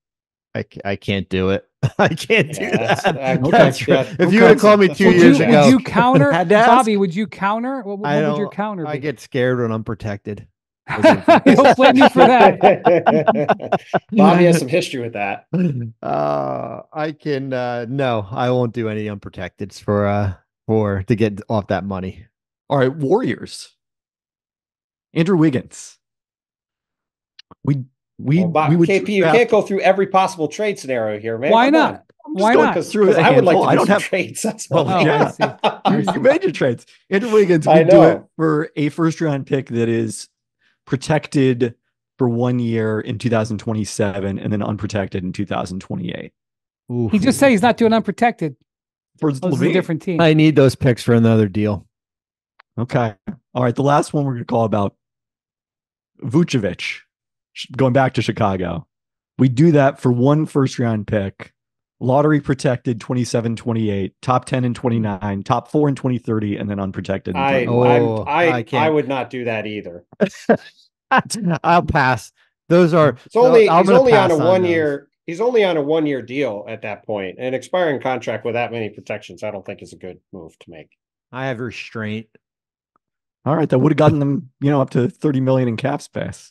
I can't do it. I can't do that. Okay. If you would have called me 2 years ago. Would you counter? Bobby, would you counter? What would your counter be? I get scared when I'm protected. I don't blame you for that. Bobby has some history with that. I can no, I won't do any unprotected for to get off that money. All right, Warriors. Andrew Wiggins. KP, you can't go through every possible trade scenario here, man. Why not? Why not? Because I would like to do some trades. That's you made your trades. Andrew Wiggins, we do it for a first round pick that is protected for 1 year in 2027 and then unprotected in 2028. Ooh. He just said he's not doing unprotected. For a different team. I need those picks for another deal. Okay. All right. The last one we're going to call about Vucevic, going back to Chicago. We do that for 1 first round pick lottery protected 27, 28, top 10 in 29, top 4 in 2030, and then unprotected in I 31. I can't. would not do that either. I'll pass. Those are. He's only on a those. 1 year. He's only on a 1 year deal at that point. An expiring contract with that many protections, I don't think is a good move to make. I have restraint. All right, that would have gotten them, up to 30 million in cap space.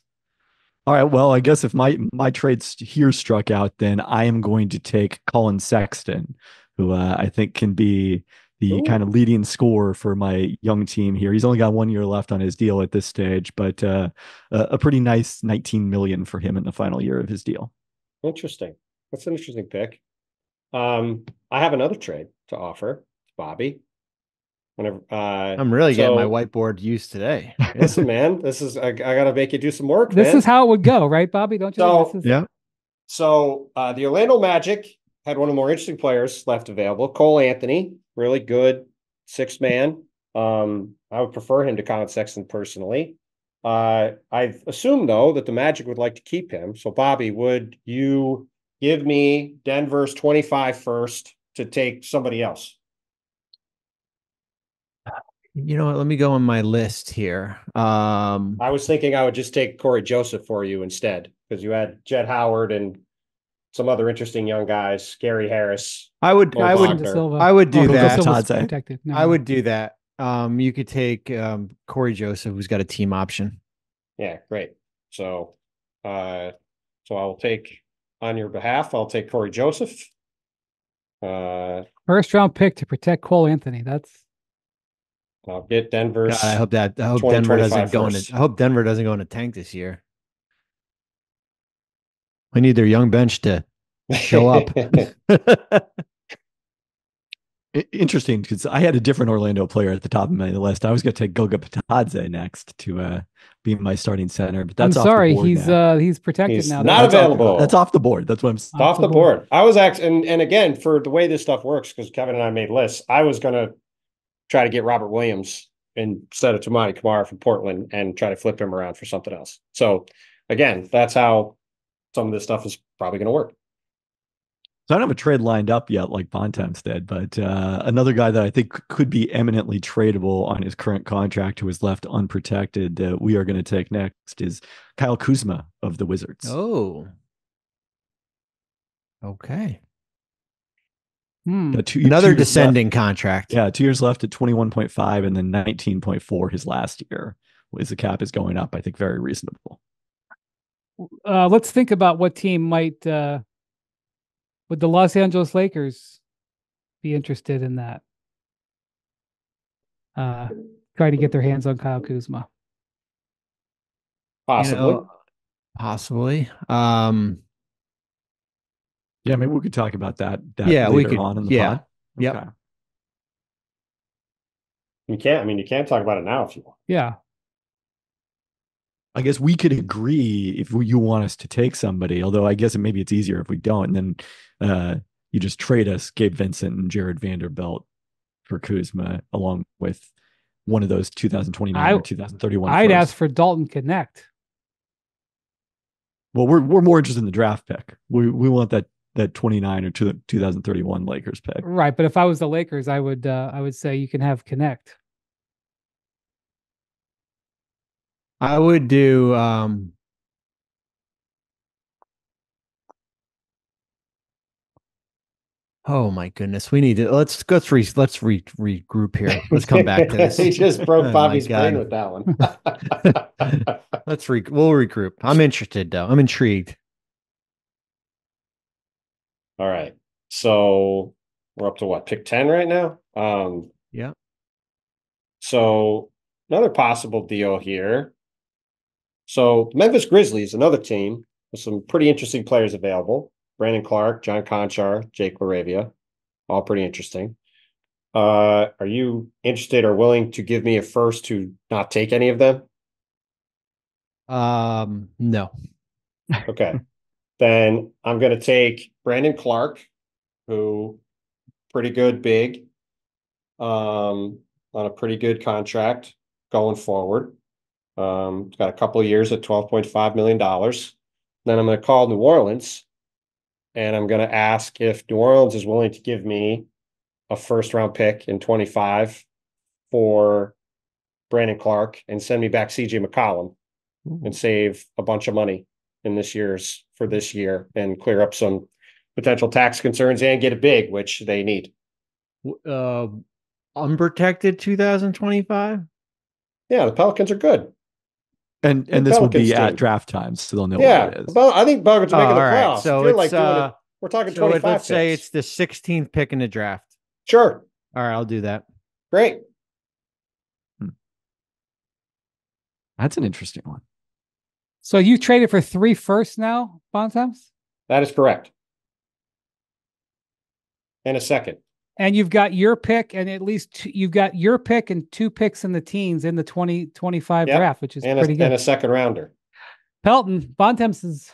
All right, well, I guess if my trade here struck out, then I am going to take Colin Sexton, who I think can be the kind of leading scorer for my young team here. He's only got 1 year left on his deal at this stage, but a pretty nice 19 million for him in the final year of his deal. Interesting. That's an interesting pick. I have another trade to offer, Bobby. Whenever I'm really getting my whiteboard used today. Listen, man, this is I gotta make you do some work. This man. is how it would go, right, Bobby? Don't you? So, think Yeah. So the Orlando Magic had one of the more interesting players left available, Cole Anthony, really good 6-man. I would prefer him to Colin Sexton personally. I assume though that the Magic would like to keep him. So Bobby, would you give me Denver's 25 first to take somebody else? You know what? Let me go on my list here. I was thinking I would just take Corey Joseph for you instead, because you had Jed Howard and some other interesting young guys, Gary Harris. I would do that. Silva protected. No, I would do that. You could take Corey Joseph, who's got a team option. Yeah, great. So I'll take on your behalf. I'll take Corey Joseph. First round pick to protect Cole Anthony. I'll get Denver's. God, I hope Denver doesn't go in. I hope Denver doesn't go in a tank this year. We need their young bench to show up. Interesting, because I had a different Orlando player at the top of my list. I was going to take Goga Patadze next to be my starting center, but that's I'm off sorry, the board he's protected now. Not available. That's off the board. That's what I'm saying. Off the board. I was actually, and again, for the way this stuff works, because Kevin and I made lists, I was going to try to get Robert Williams instead of Tamani Kamara from Portland and try to flip him around for something else. So again, that's how some of this stuff is probably going to work. So I don't have a trade lined up yet like Bontemps did, but another guy that I think could be eminently tradable on his current contract who is left unprotected that we are going to take next is Kyle Kuzma of the Wizards. Oh. Okay. Another descending contract. Yeah, 2 years left at 21.5 and then 19.4 his last year. As the cap is going up, I think very reasonable. Let's think about what team might would the Los Angeles Lakers be interested in that? Trying to get their hands on Kyle Kuzma. Possibly. Possibly. Yeah, maybe we could talk about that yeah, later we could, on in the pod. Yep. Okay. You can't talk about it now if you want. Yeah. I guess we could agree if you want us to take somebody, although I guess maybe it's easier if we don't. And then you just trade us Gabe Vincent and Jared Vanderbilt for Kuzma, along with one of those 2029 or 2031. I'd ask for Dalton Connect. Well, we're more interested in the draft pick. We want that 29 or 2031 Lakers pick. Right, but if I was the Lakers, I would say you can have Connect. I would do oh my goodness. We need to let's regroup here. Let's come back to this. He just broke Bobby's brain with that one. We'll regroup. I'm interested though. I'm intrigued. All right. So we're up to what? Pick 10 right now? Yeah. So another possible deal here. So Memphis Grizzlies, another team with some pretty interesting players available. Brandon Clark, John Conchar, Jake LaRavia, all pretty interesting. Are you interested or willing to give me a first to not take any of them? No. Okay. Then I'm going to take Brandon Clark, who pretty good big, on a pretty good contract going forward. Got a couple of years at $12.5 million. Then I'm going to call New Orleans and I'm going to ask if New Orleans is willing to give me a first round pick in 25 for Brandon Clark and send me back CJ McCollum and save a bunch of money in this year and clear up some potential tax concerns and get it big, which they need. Unprotected 2025. Yeah, the Pelicans are good. And this will be at draft time, so they'll know what it is. I think Pelicans are making the playoffs. So if you're like doing it, we're talking 25 let's picks. say it's the 16th pick in the draft. Sure. All right, I'll do that. Great. That's an interesting one. So you traded for 3 firsts now, Bontemps? That is correct. And a second. And you've got your pick, and at least you've got your pick and 2 picks in the teens in the 2025 draft, which is pretty good. And a second rounder. Pelton, Bontemps is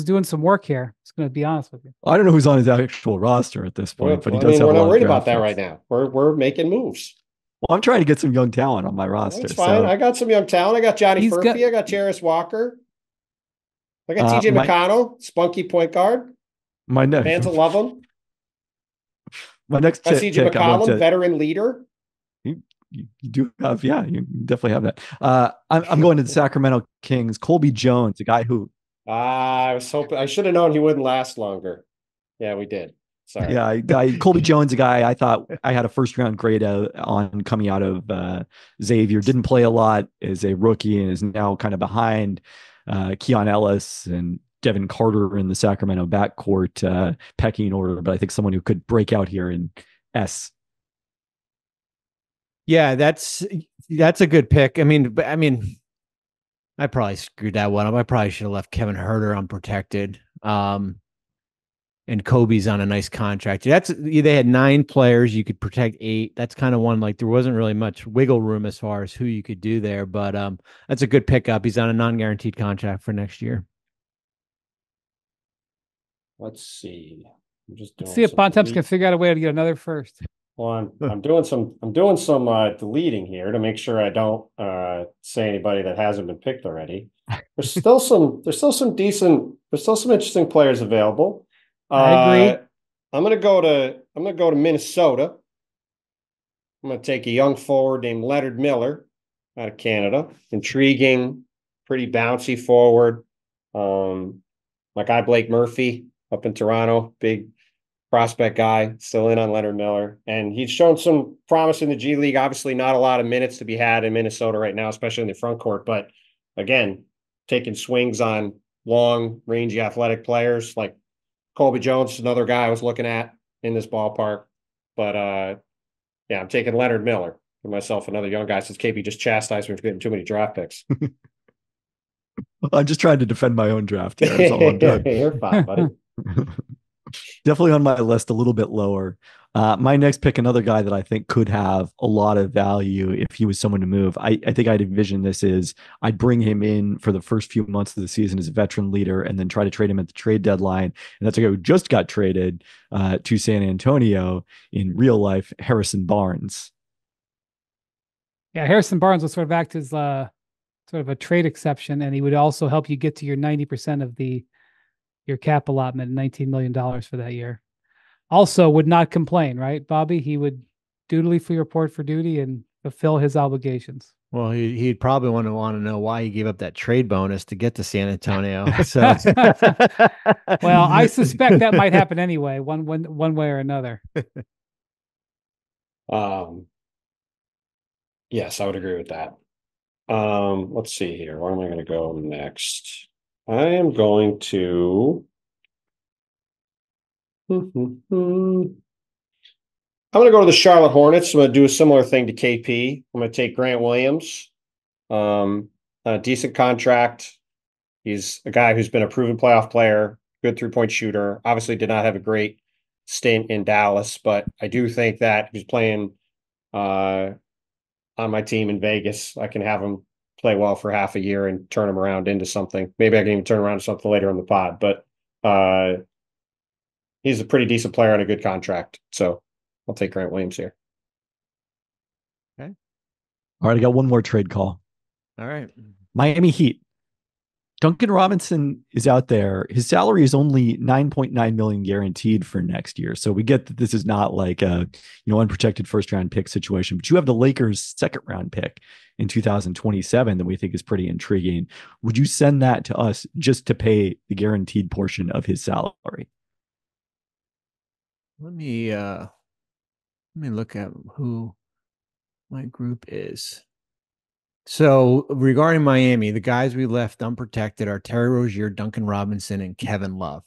doing some work here. Just going to be honest with you. I don't know who's on his actual roster at this point, but he does have we're a lot not worried of about that picks. right now. We're making moves. Well, I'm trying to get some young talent on my roster. That's fine. So. I got some young talent. I got Johnny Furphy. I got Jarris Walker. I got TJ McConnell, spunky point guard. Fans will love him. My next CJ McCollum, veteran leader. You do have, you definitely have that. I'm going to the Sacramento Kings. Colby Jones, a guy who I was hoping I should have known he wouldn't last longer. Yeah, we did. Sorry. Yeah, Colby Jones, a guy I thought I had a first round grade on coming out of Xavier. Didn't play a lot as a rookie and is now kind of behind Keon Ellis and Devin Carter in the Sacramento backcourt pecking order, but I think someone who could break out here in S. Yeah, that's a good pick. I mean, I probably screwed that one up. I probably should have left Kevin Huerter unprotected. And Kobe's on a nice contract. They had 9 players. You could protect 8. That's kind of one, like there wasn't really much wiggle room as far as who you could do there, but that's a good pickup. He's on a non-guaranteed contract for next year. Let's see. Let's see if Bontemps can figure out a way to get another first. Well, I'm doing some deleting here to make sure I don't say anybody that hasn't been picked already. There's still some interesting players available. I agree. I'm gonna go to Minnesota. I'm gonna take a young forward named Leonard Miller out of Canada. Intriguing, pretty bouncy forward. My guy Blake Murphy up in Toronto, big prospect guy, still in on Leonard Miller. And he's shown some promise in the G League. Obviously not a lot of minutes to be had in Minnesota right now, especially in the front court. But again, taking swings on long, rangy, athletic players like Colby Jones is another guy I was looking at in this ballpark. But I'm taking Leonard Miller for myself, another young guy, since KB just chastised me for getting too many draft picks. I'm just trying to defend my own draft here. That's all I'm doing. You're fine, buddy. Definitely on my list, a little bit lower. My next pick, another guy that I think could have a lot of value if he was someone to move. I think I'd envision this is I'd bring him in for the first few months of the season as a veteran leader and then try to trade him at the trade deadline. And that's a guy who just got traded to San Antonio in real life, Harrison Barnes. Yeah, Harrison Barnes was sort of act as sort of a trade exception, and he would also help you get to your 90% of your cap allotment, $19 million for that year. Also would not complain, right, Bobby? He would dutifully report for duty and fulfill his obligations. Well, he'd probably want to know why he gave up that trade bonus to get to San Antonio. So, well, I suspect that might happen anyway, one way or another. Yes, I would agree with that. Let's see here. Where am I going to go next? I am going to. I'm going to go to the Charlotte Hornets. I'm going to do a similar thing to KP. I'm going to take Grant Williams. A decent contract. He's a guy who's been a proven playoff player, good 3-point shooter. Obviously did not have a great stint in Dallas, but I do think that he's playing on my team in Vegas. I can have him play well for half a year and turn him around into something. Maybe I can even turn around to something later in the pod, but he's a pretty decent player on a good contract. So I'll take Grant Williams here. Okay. All right. I got one more trade call. All right. Miami Heat. Duncan Robinson is out there. His salary is only 9.9 million guaranteed for next year. So we get that this is not like a, unprotected first round pick situation, but you have the Lakers' second round pick in 2027 that we think is pretty intriguing. Would you send that to us just to pay the guaranteed portion of his salary? Let me look at who my group is. So regarding Miami, the guys we left unprotected are Terry Rozier, Duncan Robinson, and Kevin Love.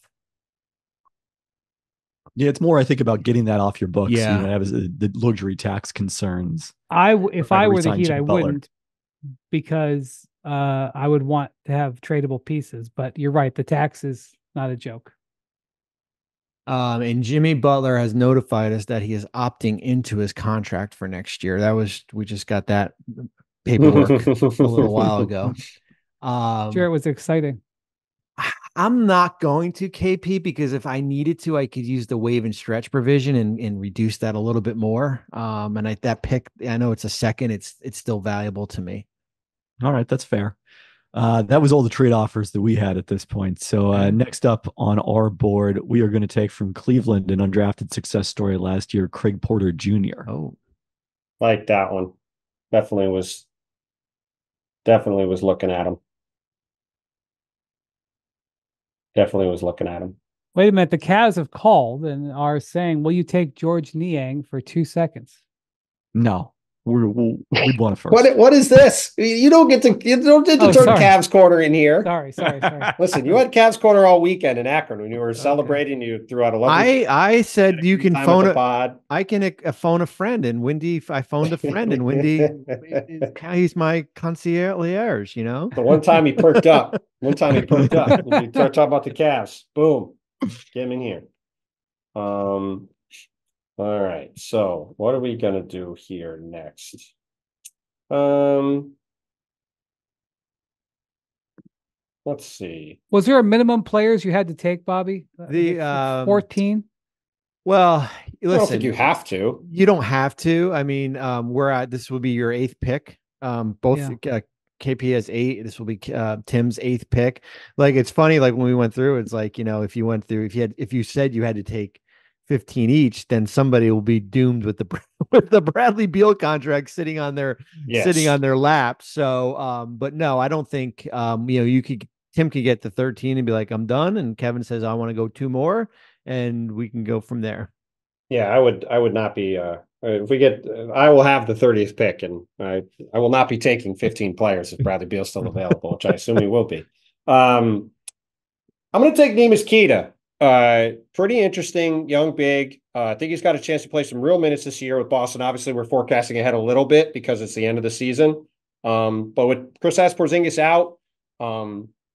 Yeah, it's more, I think, about getting that off your books. Yeah. You know, have the luxury tax concerns. If I were the resign Heat, Jimmy I Butler. wouldn't, because I would want to have tradable pieces. But you're right, the tax is not a joke. And Jimmy Butler has notified us that he is opting into his contract for next year. We just got that paperwork a little while ago. Sure, it was exciting. I'm not going to KP because if I needed to, I could use the waive and stretch provision and reduce that a little bit more. And that pick, I know it's a second, it's still valuable to me. All right, that's fair. That was all the trade offers that we had at this point. So next up on our board, we are going to take from Cleveland an undrafted success story last year, Craig Porter Jr. Oh, Like that one. Definitely was looking at him. Definitely was looking at him. Wait a minute. The Cavs have called and are saying, will you take George Niang for 2 seconds? No. We'd want to first. What is this? You don't get to turn Cavs corner in here. Sorry. Listen, you had Cavs corner all weekend in Akron when you were celebrating. You threw out a lovely. I said you can phone a pod. I can phone a friend, and Windy. I phoned a friend, and Windy. He's my concierge. You know. The one time he perked up. You start talking about the Cavs. Boom, get him in here. All right, so what are we going to do here next? Let's see. Was there a minimum players you had to take, Bobby? The 14? Well, listen, I don't think you have to. You don't have to. I mean, this will be your 8th pick. KP has 8. This will be Tim's 8th pick. Like, it's funny, like when we went through, it's like, if you said you had to take 15 each, then somebody will be doomed with the Bradley Beal contract sitting on their lap. So but no, I don't think Tim could get to 13 and be like, I'm done, and Kevin says I want to go 2 more, and we can go from there. Yeah, I would not be if we get I will have the 30th pick, and I will not be taking 15 players if Bradley Beal's still available, which I assume he will be. I'm going to take Neemias Queta. Pretty interesting, young, big. I think he's got a chance to play some real minutes this year with Boston. Obviously, we're forecasting ahead a little bit because it's the end of the season. But with Kristaps Porzingis out,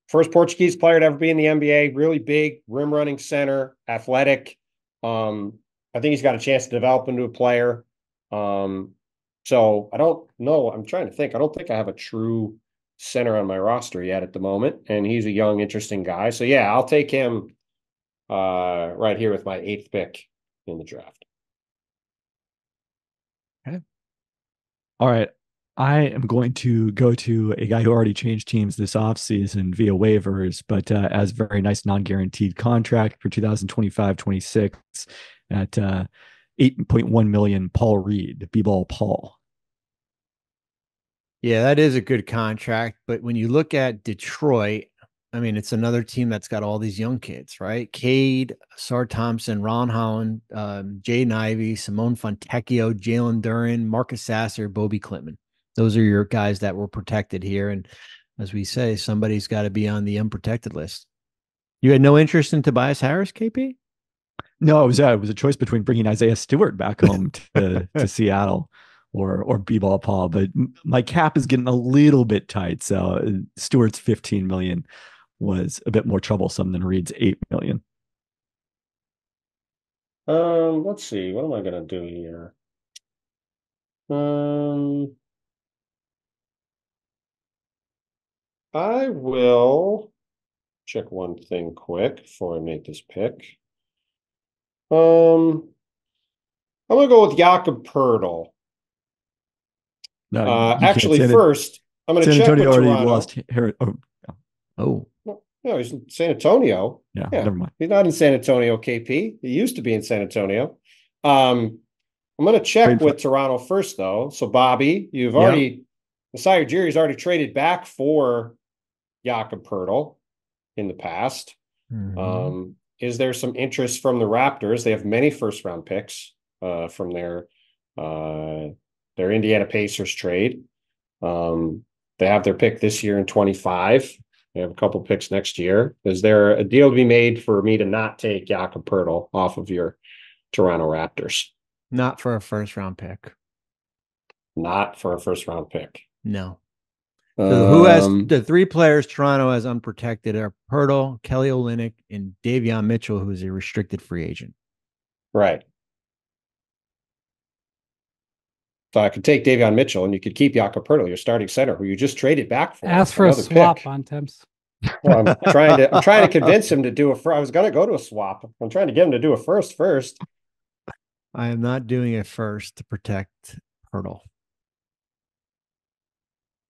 first Portuguese player to ever be in the NBA, really big, rim running center, athletic. I think he's got a chance to develop into a player. So I don't know. I'm trying to think. I don't think I have a true center on my roster yet at the moment. And he's a young, interesting guy. So yeah, I'll take him right here with my 8th pick in the draft. Okay. All right. I am going to go to a guy who already changed teams this offseason via waivers, but as very nice non-guaranteed contract for 2025-26 at $8.1 million, Paul Reed, B-ball Paul. Yeah, that is a good contract. But when you look at Detroit, I mean, it's another team that's got all these young kids, right? Cade, Sar Thompson, Ron Holland, Jaden Ivey, Simone Fontecchio, Jalen Duren, Marcus Sasser, Bobby Klintman. Those are your guys that were protected here. And as we say, somebody's got to be on the unprotected list. You had no interest in Tobias Harris, KP? No, it was a choice between bringing Isaiah Stewart back home to Seattle or B-ball Paul, but my cap is getting a little bit tight. So Stewart's 15 million was a bit more troublesome than Reed's 8 million. Let's see. What am I going to do here? I will check one thing quick before I make this pick. I'm going to go with Jakob Poeltl. No, actually, first, I'm going to check with Toronto. Lost Harris. Oh, Oh, No, he's in San Antonio. Yeah, Yeah, never mind. he's not in San Antonio, KP. He used to be in San Antonio. I'm going to check Trade for with Toronto first, though. So, Bobby, you've Yep. already, Masai Ujiri's already traded back for Jakob Poeltl in the past. Mhm. Is there some interest from the Raptors? They have many first-round picks from their Indiana Pacers trade. They have their pick this year in 25. They have a couple picks next year. Is there a deal to be made for me to not take Jakob Poeltl off of your Toronto Raptors? Not for a first round pick. Not for a first-round pick. No. So who has Um, the three players Toronto has unprotected are Poeltl, Kelly Olynyk, and Davion Mitchell, who's a restricted free agent. right. So I could take Davion Mitchell and you could keep Jakob Poeltl, your starting center, who you just traded back for Ask for a another swap, pick. Bontemps. Well, I'm trying to convince him to do I was going to go to a swap. I'm trying to get him to do a first. I am not doing it first to protect Poeltl.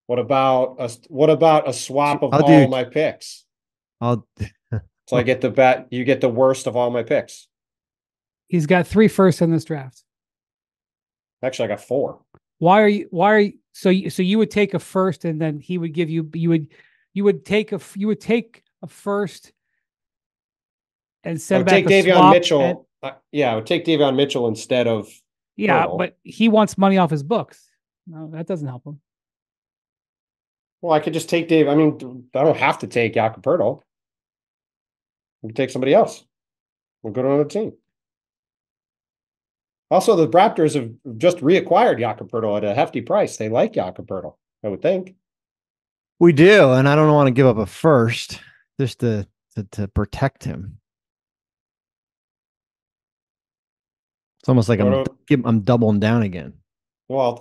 What about a swap of I'll all do- my picks? I'll So I get you get the worst of all my picks. He's got 3 firsts in this draft. Actually, I got 4. Why are you so you would take a first and then he would give you would take a first and I send would back take a Davion swap Mitchell. I would take Davion Mitchell instead of yeah, Poeltl. but he wants money off his books. No, that doesn't help him. Well, I could just take Dave. I mean, I don't have to take Jakob Poeltl. I can take somebody else. We'll go to another team. Also, the Raptors have just reacquired Jakob Poeltl at a hefty price. They like Jakob Poeltl, I would think. We do, and I don't want to give up a first just to protect him. It's almost like I'm doubling down again. Well,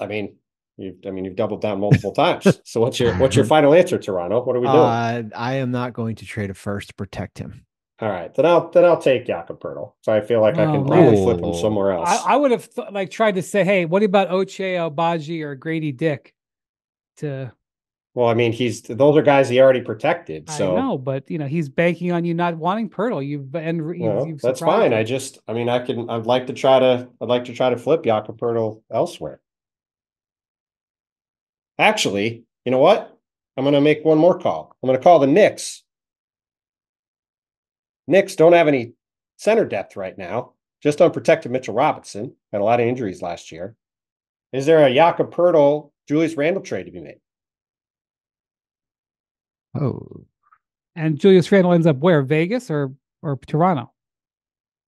you've doubled down multiple times. So what's your final answer, Toronto? What are we doing? I am not going to trade a first to protect him. All right, then I'll take Jakob Poeltl. So I feel like I can probably flip him somewhere else. I would have tried to say, hey, what about Ochai Agbaji or Grady Dick? Well, I mean, those are guys he already protected. So I know, but he's banking on you not wanting Poeltl. You've that's fine. I'd like to try to flip Jakob Poeltl elsewhere. Actually, you know what? I'm going to make one more call. I'm going to call the Knicks. Knicks don't have any center depth right now. Just unprotected Mitchell Robinson. Had a lot of injuries last year. Is there a Jakob Poeltl, Julius Randle trade to be made? Oh. And Julius Randle ends up where? Vegas or Toronto?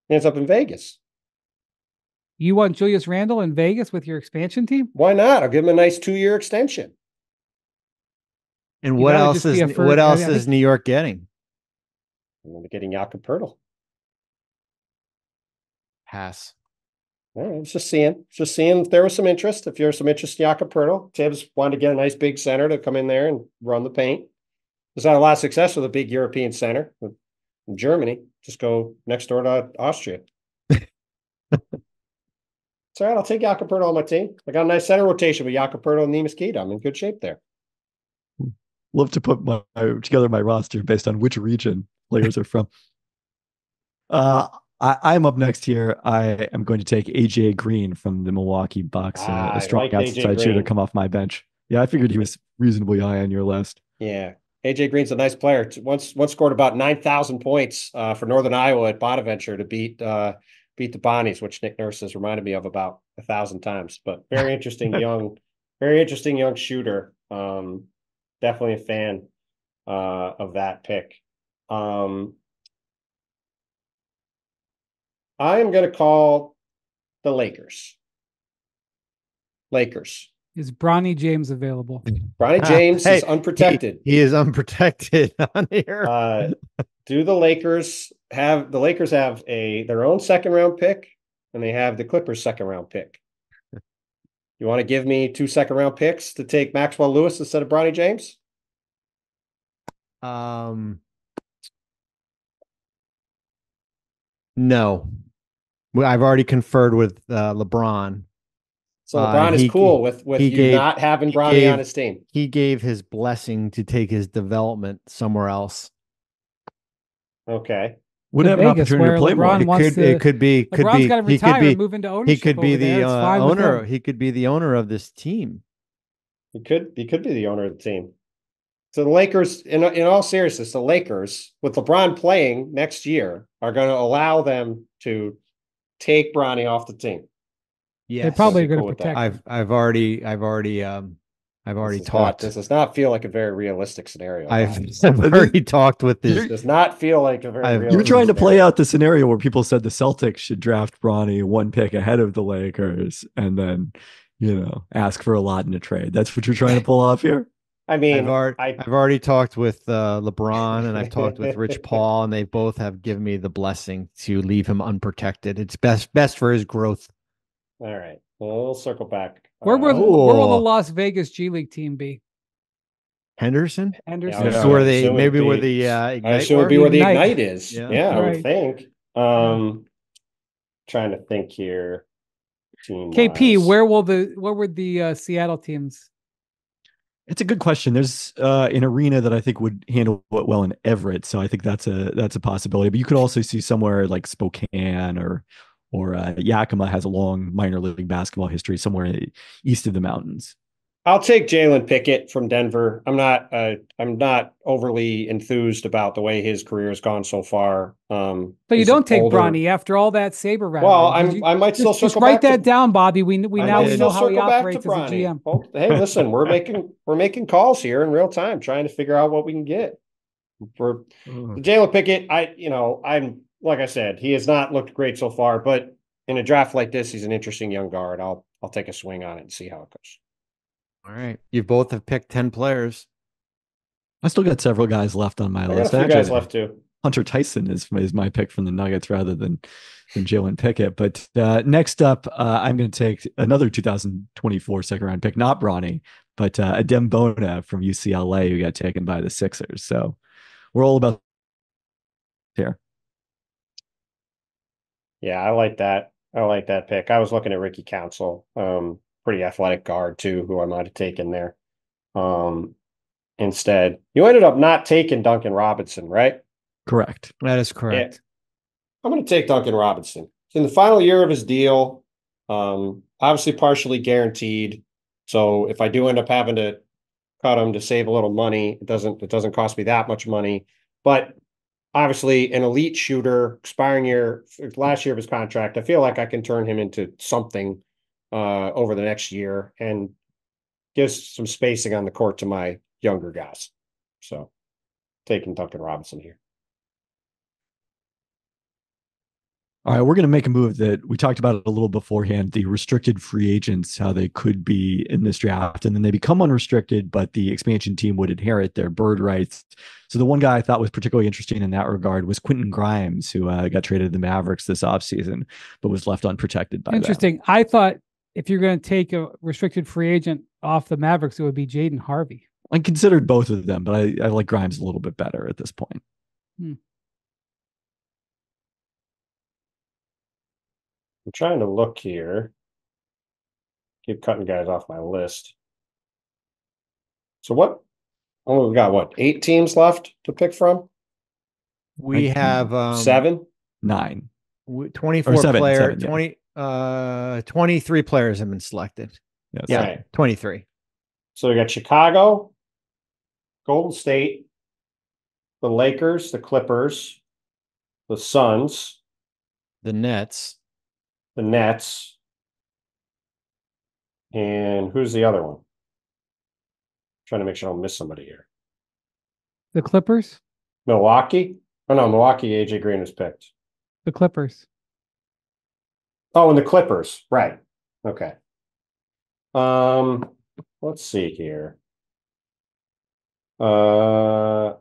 He ends up in Vegas. You want Julius Randle in Vegas with your expansion team? Why not? I'll give him a nice 2-year extension. And what else is New York getting? I'm getting Jakob Poeltl. Pass. All right, just seeing if there was some interest. If there's some interest in Jakob Poeltl, Tibbs wanted to get a nice big center to come in there and run the paint. There's not a lot of success with a big European center in Germany. Just go next door to Austria. It's all right. I'll take Jakob Poeltl on my team. I got a nice center rotation with Jakob Poeltl and Neemias Queta. I'm in good shape there. Love to put together my roster based on which region players are from. I'm up next here. I am going to take AJ Green from the Milwaukee Bucks, a strong outside shooter come off my bench. Yeah, I figured he was reasonably high on your list. Yeah. AJ Green's a nice player. Once scored about 9,000 points for Northern Iowa at Bonaventure to beat the Bonnies, which Nick Nurse has reminded me of about 1,000 times. But very interesting young shooter. Definitely a fan of that pick. I am going to call the Lakers. Is Bronny James available? Bronny James is unprotected. He is unprotected on here. Do the Lakers have their own second round pick, and they have the Clippers second round pick? You want to give me 2 second round picks to take Maxwell Lewis instead of Bronny James? No. Well, I've already conferred with LeBron. So LeBron is cool with you not having Bronny on his team. He gave his blessing to take his development somewhere else. Okay. Would have an opportunity to play more. It could be. LeBron's got to retire and move into ownership. He could be the owner. He could be the owner of this team. He could be the owner of the team. So the Lakers, in all seriousness, the Lakers, with LeBron playing next year, are going to allow them to take Bronny off the team. Yeah, they're probably going to protect. I've already talked. This does not feel like a very realistic scenario. I've already talked with this. Does not feel like a very realistic You're trying to play out the scenario where people said the Celtics should draft Bronny one pick ahead of the Lakers and then, ask for a lot in a trade. That's what you're trying to pull off here? I mean, I've already talked with LeBron and I've talked with Rich Paul, and they both have given me the blessing to leave him unprotected. It's best for his growth. All right. Well, we'll circle back. Where will the Las Vegas G League team be? Henderson? Yeah, where the Ignite. I assume it would be where the Ignite is. Yeah, I right. would think. Trying to think here. KP, where would the Seattle teams? It's a good question. There's an arena that I think would handle it well in Everett, so I think that's a possibility. But you could also see somewhere like Spokane or Yakima has a long minor league basketball history somewhere east of the mountains. I'll take Jalen Pickett from Denver. I'm not overly enthused about the way his career has gone so far. But you don't take Bronny after all that Saber round. Well, I might still just write that down, Bobby. We now know how he operates as a GM. Oh, hey, listen, we're making calls here in real time, trying to figure out what we can get for Jalen Pickett. I'm like I said, he has not looked great so far, but in a draft like this, he's an interesting young guard. I'll take a swing on it and see how it goes. All right. You both have picked 10 players. I still got several guys left on my list. I got a few guys left too. Hunter Tyson is my pick from the Nuggets rather than Jalen Pickett. But next up, I'm going to take another 2024 second round pick, not Bronny, but Adem Bona from UCLA, who got taken by the Sixers. So we're all about here. Yeah, I like that. I like that pick. I was looking at Ricky Council, pretty athletic guard too, who I might have taken there. Instead, you ended up not taking Duncan Robinson, right? Correct. That is correct. Yeah. I'm going to take Duncan Robinson. He's in the final year of his deal, obviously partially guaranteed. So if I do end up having to cut him to save a little money, it doesn't cost me that much money. But obviously an elite shooter, last year of his contract, I feel like I can turn him into something over the next year and gives some spacing on the court to my younger guys. So taking Duncan Robinson here. All right, we're going to make a move that we talked about it a little beforehand, the restricted free agents, how they could be in this draft, and then they become unrestricted, but the expansion team would inherit their bird rights. So the one guy I thought was particularly interesting in that regard was Quentin Grimes, who got traded to the Mavericks this offseason, but was left unprotected by Interesting. Them. I thought if you're going to take a restricted free agent off the Mavericks, it would be Jaden Harvey. I considered both of them, but I like Grimes a little bit better at this point. I'm trying to look here. Keep cutting guys off my list. So what? Oh, we've got 8 teams left to pick from? We have 7? 9. 24 players. 23 players have been selected. Yes. Yeah, right. 23. So we got Chicago, Golden State, the Lakers, the Clippers, the Suns, the Nets, and who's the other one? Trying to make sure I don't miss somebody here. The Clippers? Milwaukee? Oh no, Milwaukee, AJ Green was picked. The Clippers. Oh, and the Clippers. Right. Okay. Let's see here. I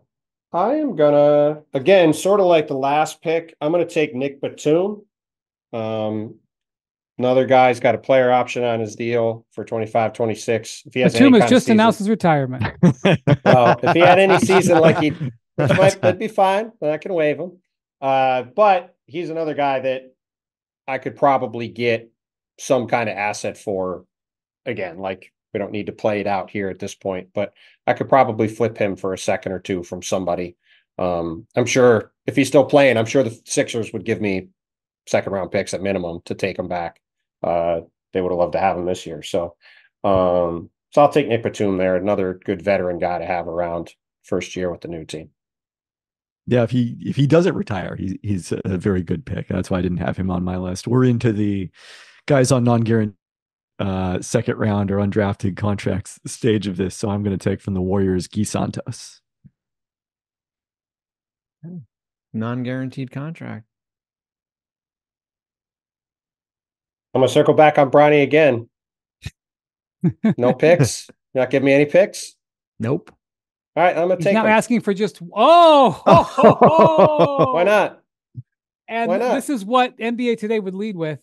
am gonna, again, sort of like the last pick, I'm gonna take Nick Batum. Another guy's got a player option on his deal for 25-26. If he has Batum has just announced his retirement. Well, if he had any season like that'd be fine. Then I can waive him. But he's another guy that I could probably get some kind of asset for again, like we don't need to play it out here at this point, but I could probably flip him for a second or two from somebody. I'm sure if he's still playing, I'm sure the Sixers would give me second round picks at minimum to take him back. They would have loved to have him this year. So I'll take Nick Batum there, another good veteran guy to have around first year with the new team. Yeah, if he doesn't retire, he's a very good pick. That's why I didn't have him on my list. We're into the guys on non-guaranteed second round or undrafted contracts stage of this. So I'm going to take from the Warriors, Guy Santos. Non-guaranteed contract. I'm gonna circle back on Bronny again. No picks. You're not giving me any picks. Nope. All right, I'm gonna take. Now him. asking for just Why not? And Why not? this is what NBA Today would lead with.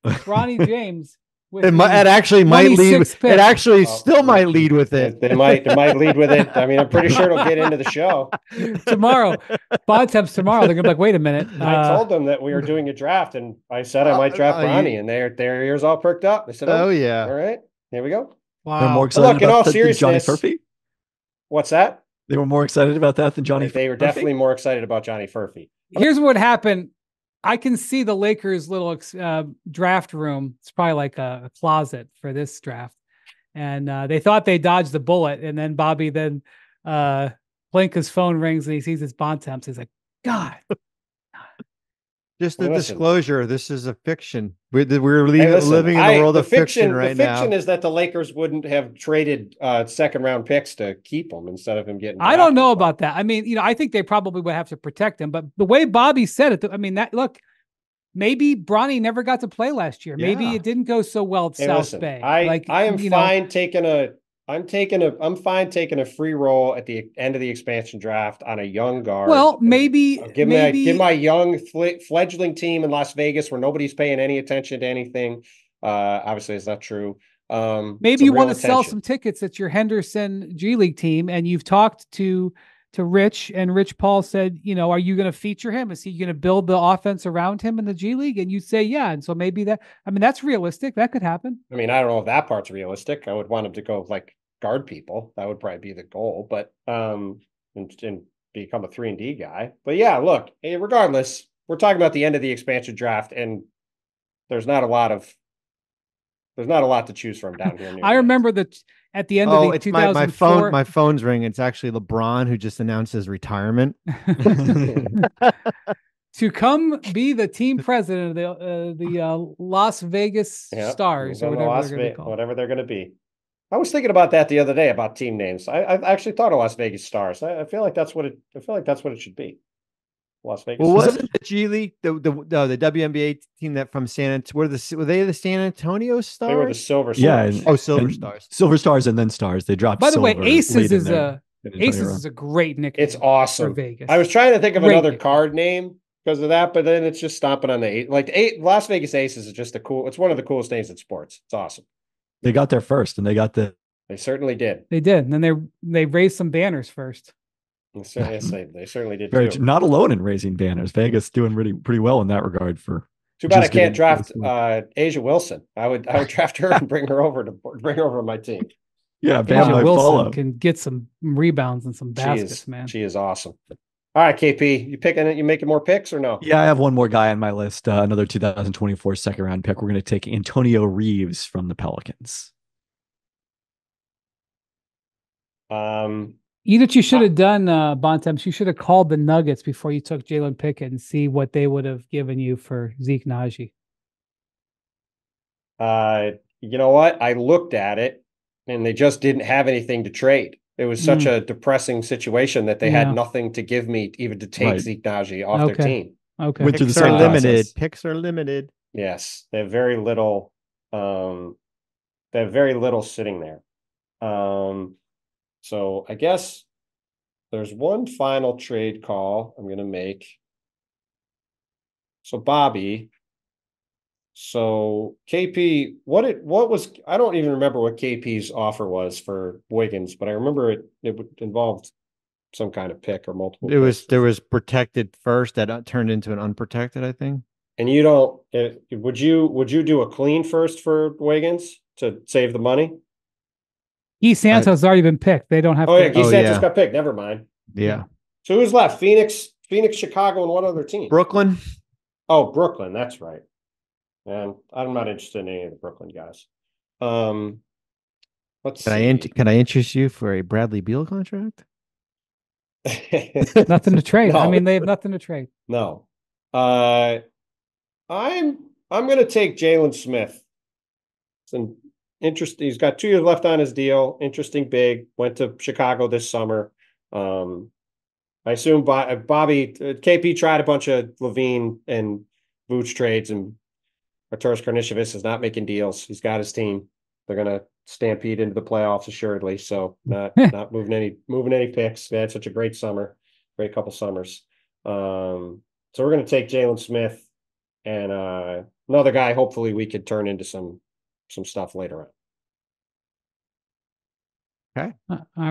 Bronny James. With It actually might lead. 26th pick. It actually still might lead with it. It might lead with it. I mean, I'm pretty sure it'll get into the show Tomorrow. Bontemps tomorrow. They're gonna be like, wait a minute. I told them that we were doing a draft, and I said I might draft Bronny, and their ears all perked up. They said, "Oh yeah, all right, here we go." Wow. They're more excited Look, in all about than Johnny seriousness, Furphy. What's that? They were more excited about that than Johnny. They were definitely more excited about Johnny Furphy. Here's what happened. I can see the Lakers' little draft room. It's probably like a closet for this draft. And they thought they dodged the bullet. And then Bobby, Blinka's phone rings and he sees it's Bontemps. He's like, God. Just a disclosure. This is a fiction. We're living in the world of fiction right now. The fiction is that the Lakers wouldn't have traded second round picks to keep him instead of him getting. I don't know about that. I mean, I think they probably would have to protect him. But the way Bobby said it, I mean, maybe Bronny never got to play last year. Maybe it didn't go so well at South Bay. I'm fine taking a free roll at the end of the expansion draft on a young guard. Well, maybe give my young fledgling team in Las Vegas where nobody's paying any attention to anything. Obviously, it's not true. Maybe you want to sell some tickets at your Henderson G League team, and you've talked to Rich, and Rich Paul said, are you going to feature him? Is he going to build the offense around him in the G League? And you say, yeah. And so maybe that's realistic. That could happen. I mean, I don't know if that part's realistic. I would want him to go guard people. That would probably be the goal, but and become a 3-and-D guy. But yeah, look, regardless, we're talking about the end of the expansion draft, and there's not a lot to choose from down here. I remember that at the end of the 2004, my phone's ringing. It's actually LeBron who just announced his retirement. To come be the team president of the Las Vegas Stars, or whatever they're going to be. I was thinking about that the other day about team names. I actually thought of Las Vegas Stars. I feel like that's what it should be. Las Vegas. Well, wasn't the G League the WNBA team that from San Antonio? Were they the San Antonio Stars? They were the Silver Stars. Yeah, Silver Stars. Silver Stars and then Stars. They dropped. By the way, Aces is a great nickname. It's awesome. For Vegas. I was trying to think of another card name because of that, but then it's just stomping on the eight. Las Vegas Aces is just it's one of the coolest names in sports. It's awesome. They got there first, and they got the. They certainly did. They did, and then they raised some banners first. Yes, they certainly did. Too. Not alone in raising banners. Vegas doing pretty well in that regard. For too bad I can't draft Asia Wilson. I would draft her and bring her over to my team. Yeah, Asia Wilson can get some rebounds and some baskets, man. She is awesome. All right, KP, you making more picks or no? Yeah, I have one more guy on my list. Another 2024 second round pick. We're going to take Antonio Reeves from the Pelicans. What you should have done, Bontemps, you should have called the Nuggets before you took Jalen Pickett and see what they would have given you for Zeke Naji. You know what? I looked at it and they just didn't have anything to trade. It was such a depressing situation that they had nothing to give me even to take Zeke Naji off their team. Okay. Picks are limited. Picks are limited. Yes. They have very little sitting there. So I guess there's one final trade call I'm going to make. So Bobby, KP, I don't even remember what KP's offer was for Wiggins, but I remember it involved some kind of pick or multiple. There was protected first that turned into an unprotected, I think. And would you do a clean first for Wiggins to save the money? Guy Santos has already been picked. They don't have Oh, to. yeah, Guy Santos got picked. Never mind. Yeah. So who's left? Phoenix, Chicago, and one other team. Brooklyn. Oh, Brooklyn. That's right. And I'm not interested in any of the Brooklyn guys. Let's see. Can I interest you for a Bradley Beal contract? Nothing to trade. No. I mean, they have nothing to trade. No. I'm gonna take Jalen Smith. It's an interesting. He's got 2 years left on his deal. Interesting big. Went to Chicago this summer. I assume Bobby KP tried a bunch of Levine and Vooch trades, and Arturas Karnisovas is not making deals. He's got his team. They're gonna stampede into the playoffs assuredly. So not moving any picks. They had such a great summer, great couple summers. So we're gonna take Jalen Smith and another guy. Hopefully we could turn into some stuff later on. Okay,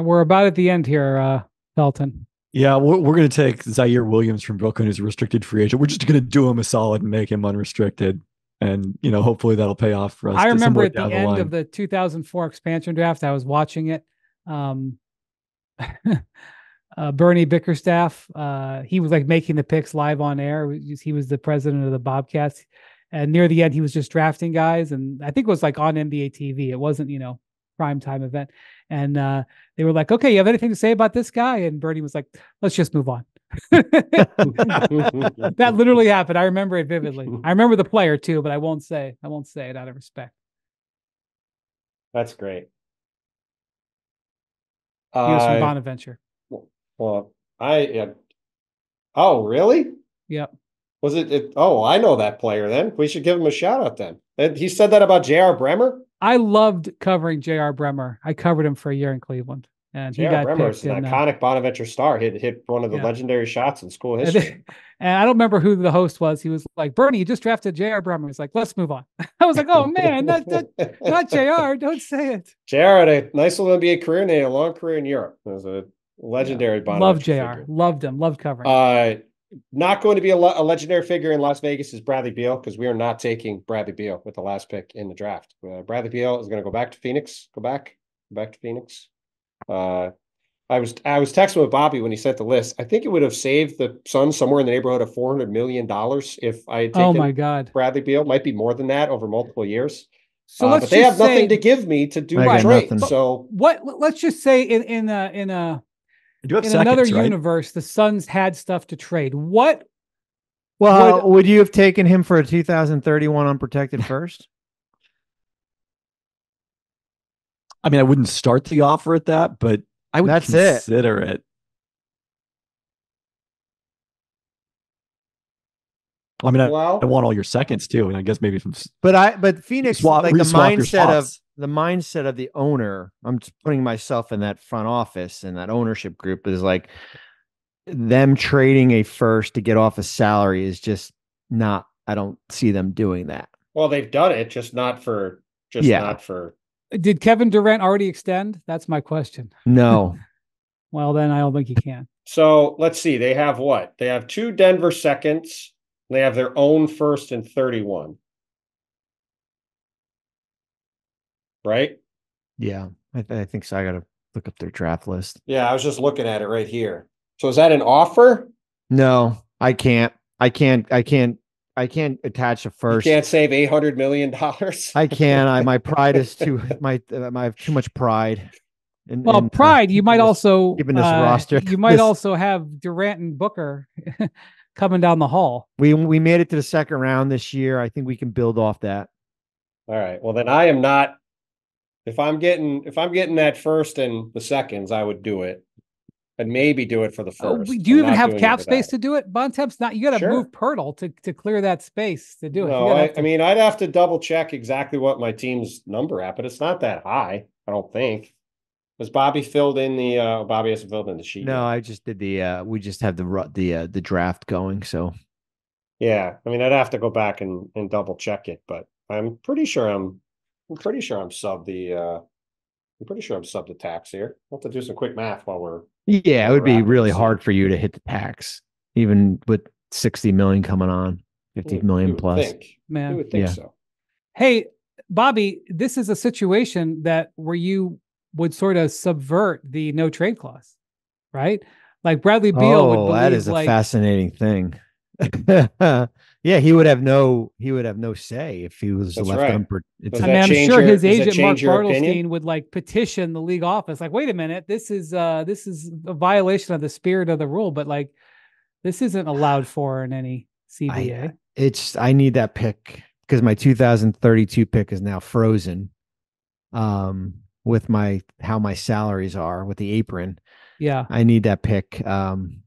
we're about at the end here, Pelton. Yeah, we're going to take Zaire Williams from Brooklyn, who's a restricted free agent. We're just going to do him a solid and make him unrestricted. And, hopefully that'll pay off for us. I remember at the end of the 2004 expansion draft, I was watching it. Bernie Bickerstaff, he was like making the picks live on air. He was the president of the Bobcats. And near the end, he was just drafting guys. And I think it was like on NBA TV. It wasn't, prime time event. And they were like, okay, you have anything to say about this guy? And Bernie was like, let's just move on. That literally happened. I remember it vividly. I remember the player too, but I won't say it out of respect. That's great. He was from Bonaventure. Well, oh, really? Yep. Was it? Oh, I know that player then. We should give him a shout out then. He said that about J.R. Bremer? I loved covering J.R. Bremer. I covered him for a year in Cleveland. And he got Bremer is picked an iconic Bonaventure star. Hit one of the legendary shots in school history. And I don't remember who the host was. He was like, Bernie, you just drafted J.R. Bremer. He's like, let's move on. I was like, oh, man, not J.R. Don't say it. J.R. had a nice little NBA career and a long career in Europe. It was a legendary Bonaventure Loved J.R. figure. Loved him. Loved covering. Not going to be a legendary figure in Las Vegas is Bradley Beal, because we are not taking Bradley Beal with the last pick in the draft. Bradley Beal is going to go back to Phoenix. Go back to Phoenix. I was texting with Bobby when he sent the list. I think it would have saved the Suns somewhere in the neighborhood of $400 million if I had taken oh my God. Bradley Beal. Might be more than that over multiple years. So but they have nothing to give me to do a trade. So let's just say in another universe, the Suns had stuff to trade. Would you have taken him for a 2031 unprotected first? I mean, I wouldn't start the offer at that, but I would consider it. I mean, I want all your seconds too, and I guess maybe from. But Phoenix, the mindset of the owner. I'm just putting myself in that front office and that ownership group is like them trading a first to get off a salary is just not. I don't see them doing that. Well, they've done it, just not for. Did Kevin Durant already extend? That's my question. No. Well, then I don't think he can. So let's see. They have what? They have 2 Denver seconds. They have their own first and 31. Right? Yeah, I think so. I got to look up their draft list. Yeah, I was just looking at it right here. So is that an offer? No, I can't attach a first. You can't save $800 million. I can. My pride is too. I have too much pride. Pride. You might also given this roster. You might also have Durant and Booker coming down the hall. We made it to the second round this year. I think we can build off that. All right. Well, then I am not. If I'm getting that first and the seconds, I would do it. I'd maybe do it for the first. Do you even have cap space to do it? Bontemps not. You got to move Pirtle to clear that space to do it. No, I mean, I'd have to double check exactly what my team's number at, but it's not that high. I don't think. Has Bobby filled in the? Bobby hasn't filled in the sheet. No, yet. I just did the. We just have the draft going. So. Yeah, I mean, I'd have to go back and double check it, but I'm pretty sure I'm sub the. I'm pretty sure I'm sub the tax here. I'll have to do some quick math while we're. Yeah, it would be really hard for you to hit the tax, even with 60 million coming on, 50 million plus. You would think so. Hey, Bobby, this is a situation where you would sort of subvert the no trade clause, right? Like Bradley Beal would Oh, that believe is a like fascinating thing. Yeah, he would have no say if he was That's left right. It's Does I that mean, I'm change sure your his does that agent Mark change your opinion? Bartelstein would like petition the league office, like, wait a minute, this is a violation of the spirit of the rule, but like this isn't allowed for in any CBA. I need that pick because my 2032 pick is now frozen. With how my salaries are with the apron. Yeah. I need that pick. And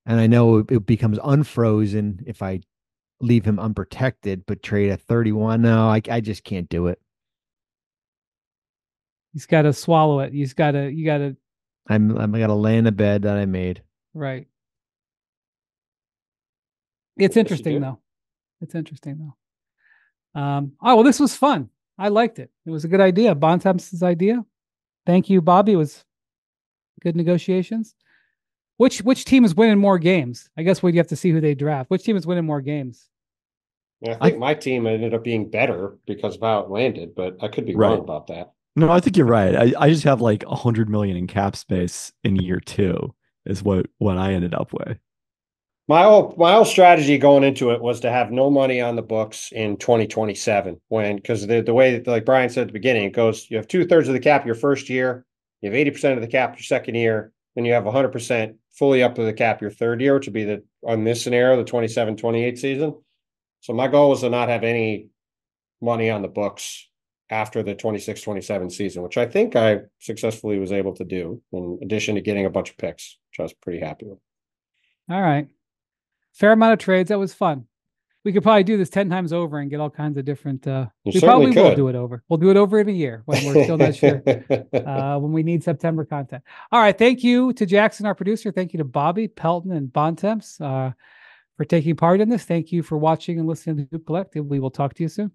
I know it becomes unfrozen if I leave him unprotected, but trade at 31. No, I just can't do it. He's got to swallow it. You got to, I'm got to lay in the bed that I made. right. It's Yes, you interesting do. though. It's interesting though. Oh, well, this was fun. I liked it. It was a good idea. Bontemps' idea. Thank you, Bobby. It was good negotiations. Which team is winning more games? I guess we'd have to see who they draft. Which team is winning more games? Yeah, I think my team ended up being better because of how it landed, but I could be Right. wrong about that. No, I think you're right. I just have like 100 million in cap space in year 2 is what I ended up with. My whole strategy going into it was to have no money on the books in 2027 because the way that, like Brian said at the beginning, it goes, you have 2/3 of the cap your first year, you have 80% of the cap your second year, then you have 100% fully up to the cap your third year, which would be on this scenario, the 27-28 season. So my goal was to not have any money on the books after the 26-27 season, which I think I successfully was able to do, in addition to getting a bunch of picks, which I was pretty happy with. All right. Fair amount of trades. That was fun. We could probably do this 10 times over and get all kinds of different. We probably will do it over. We'll do it over in a year when we're still not sure. When we need September content. All right. Thank you to Jackson, our producer. Thank you to Bobby, Pelton, and Bontemps for taking part in this. Thank you for watching and listening to the Hoop Collective. We will talk to you soon.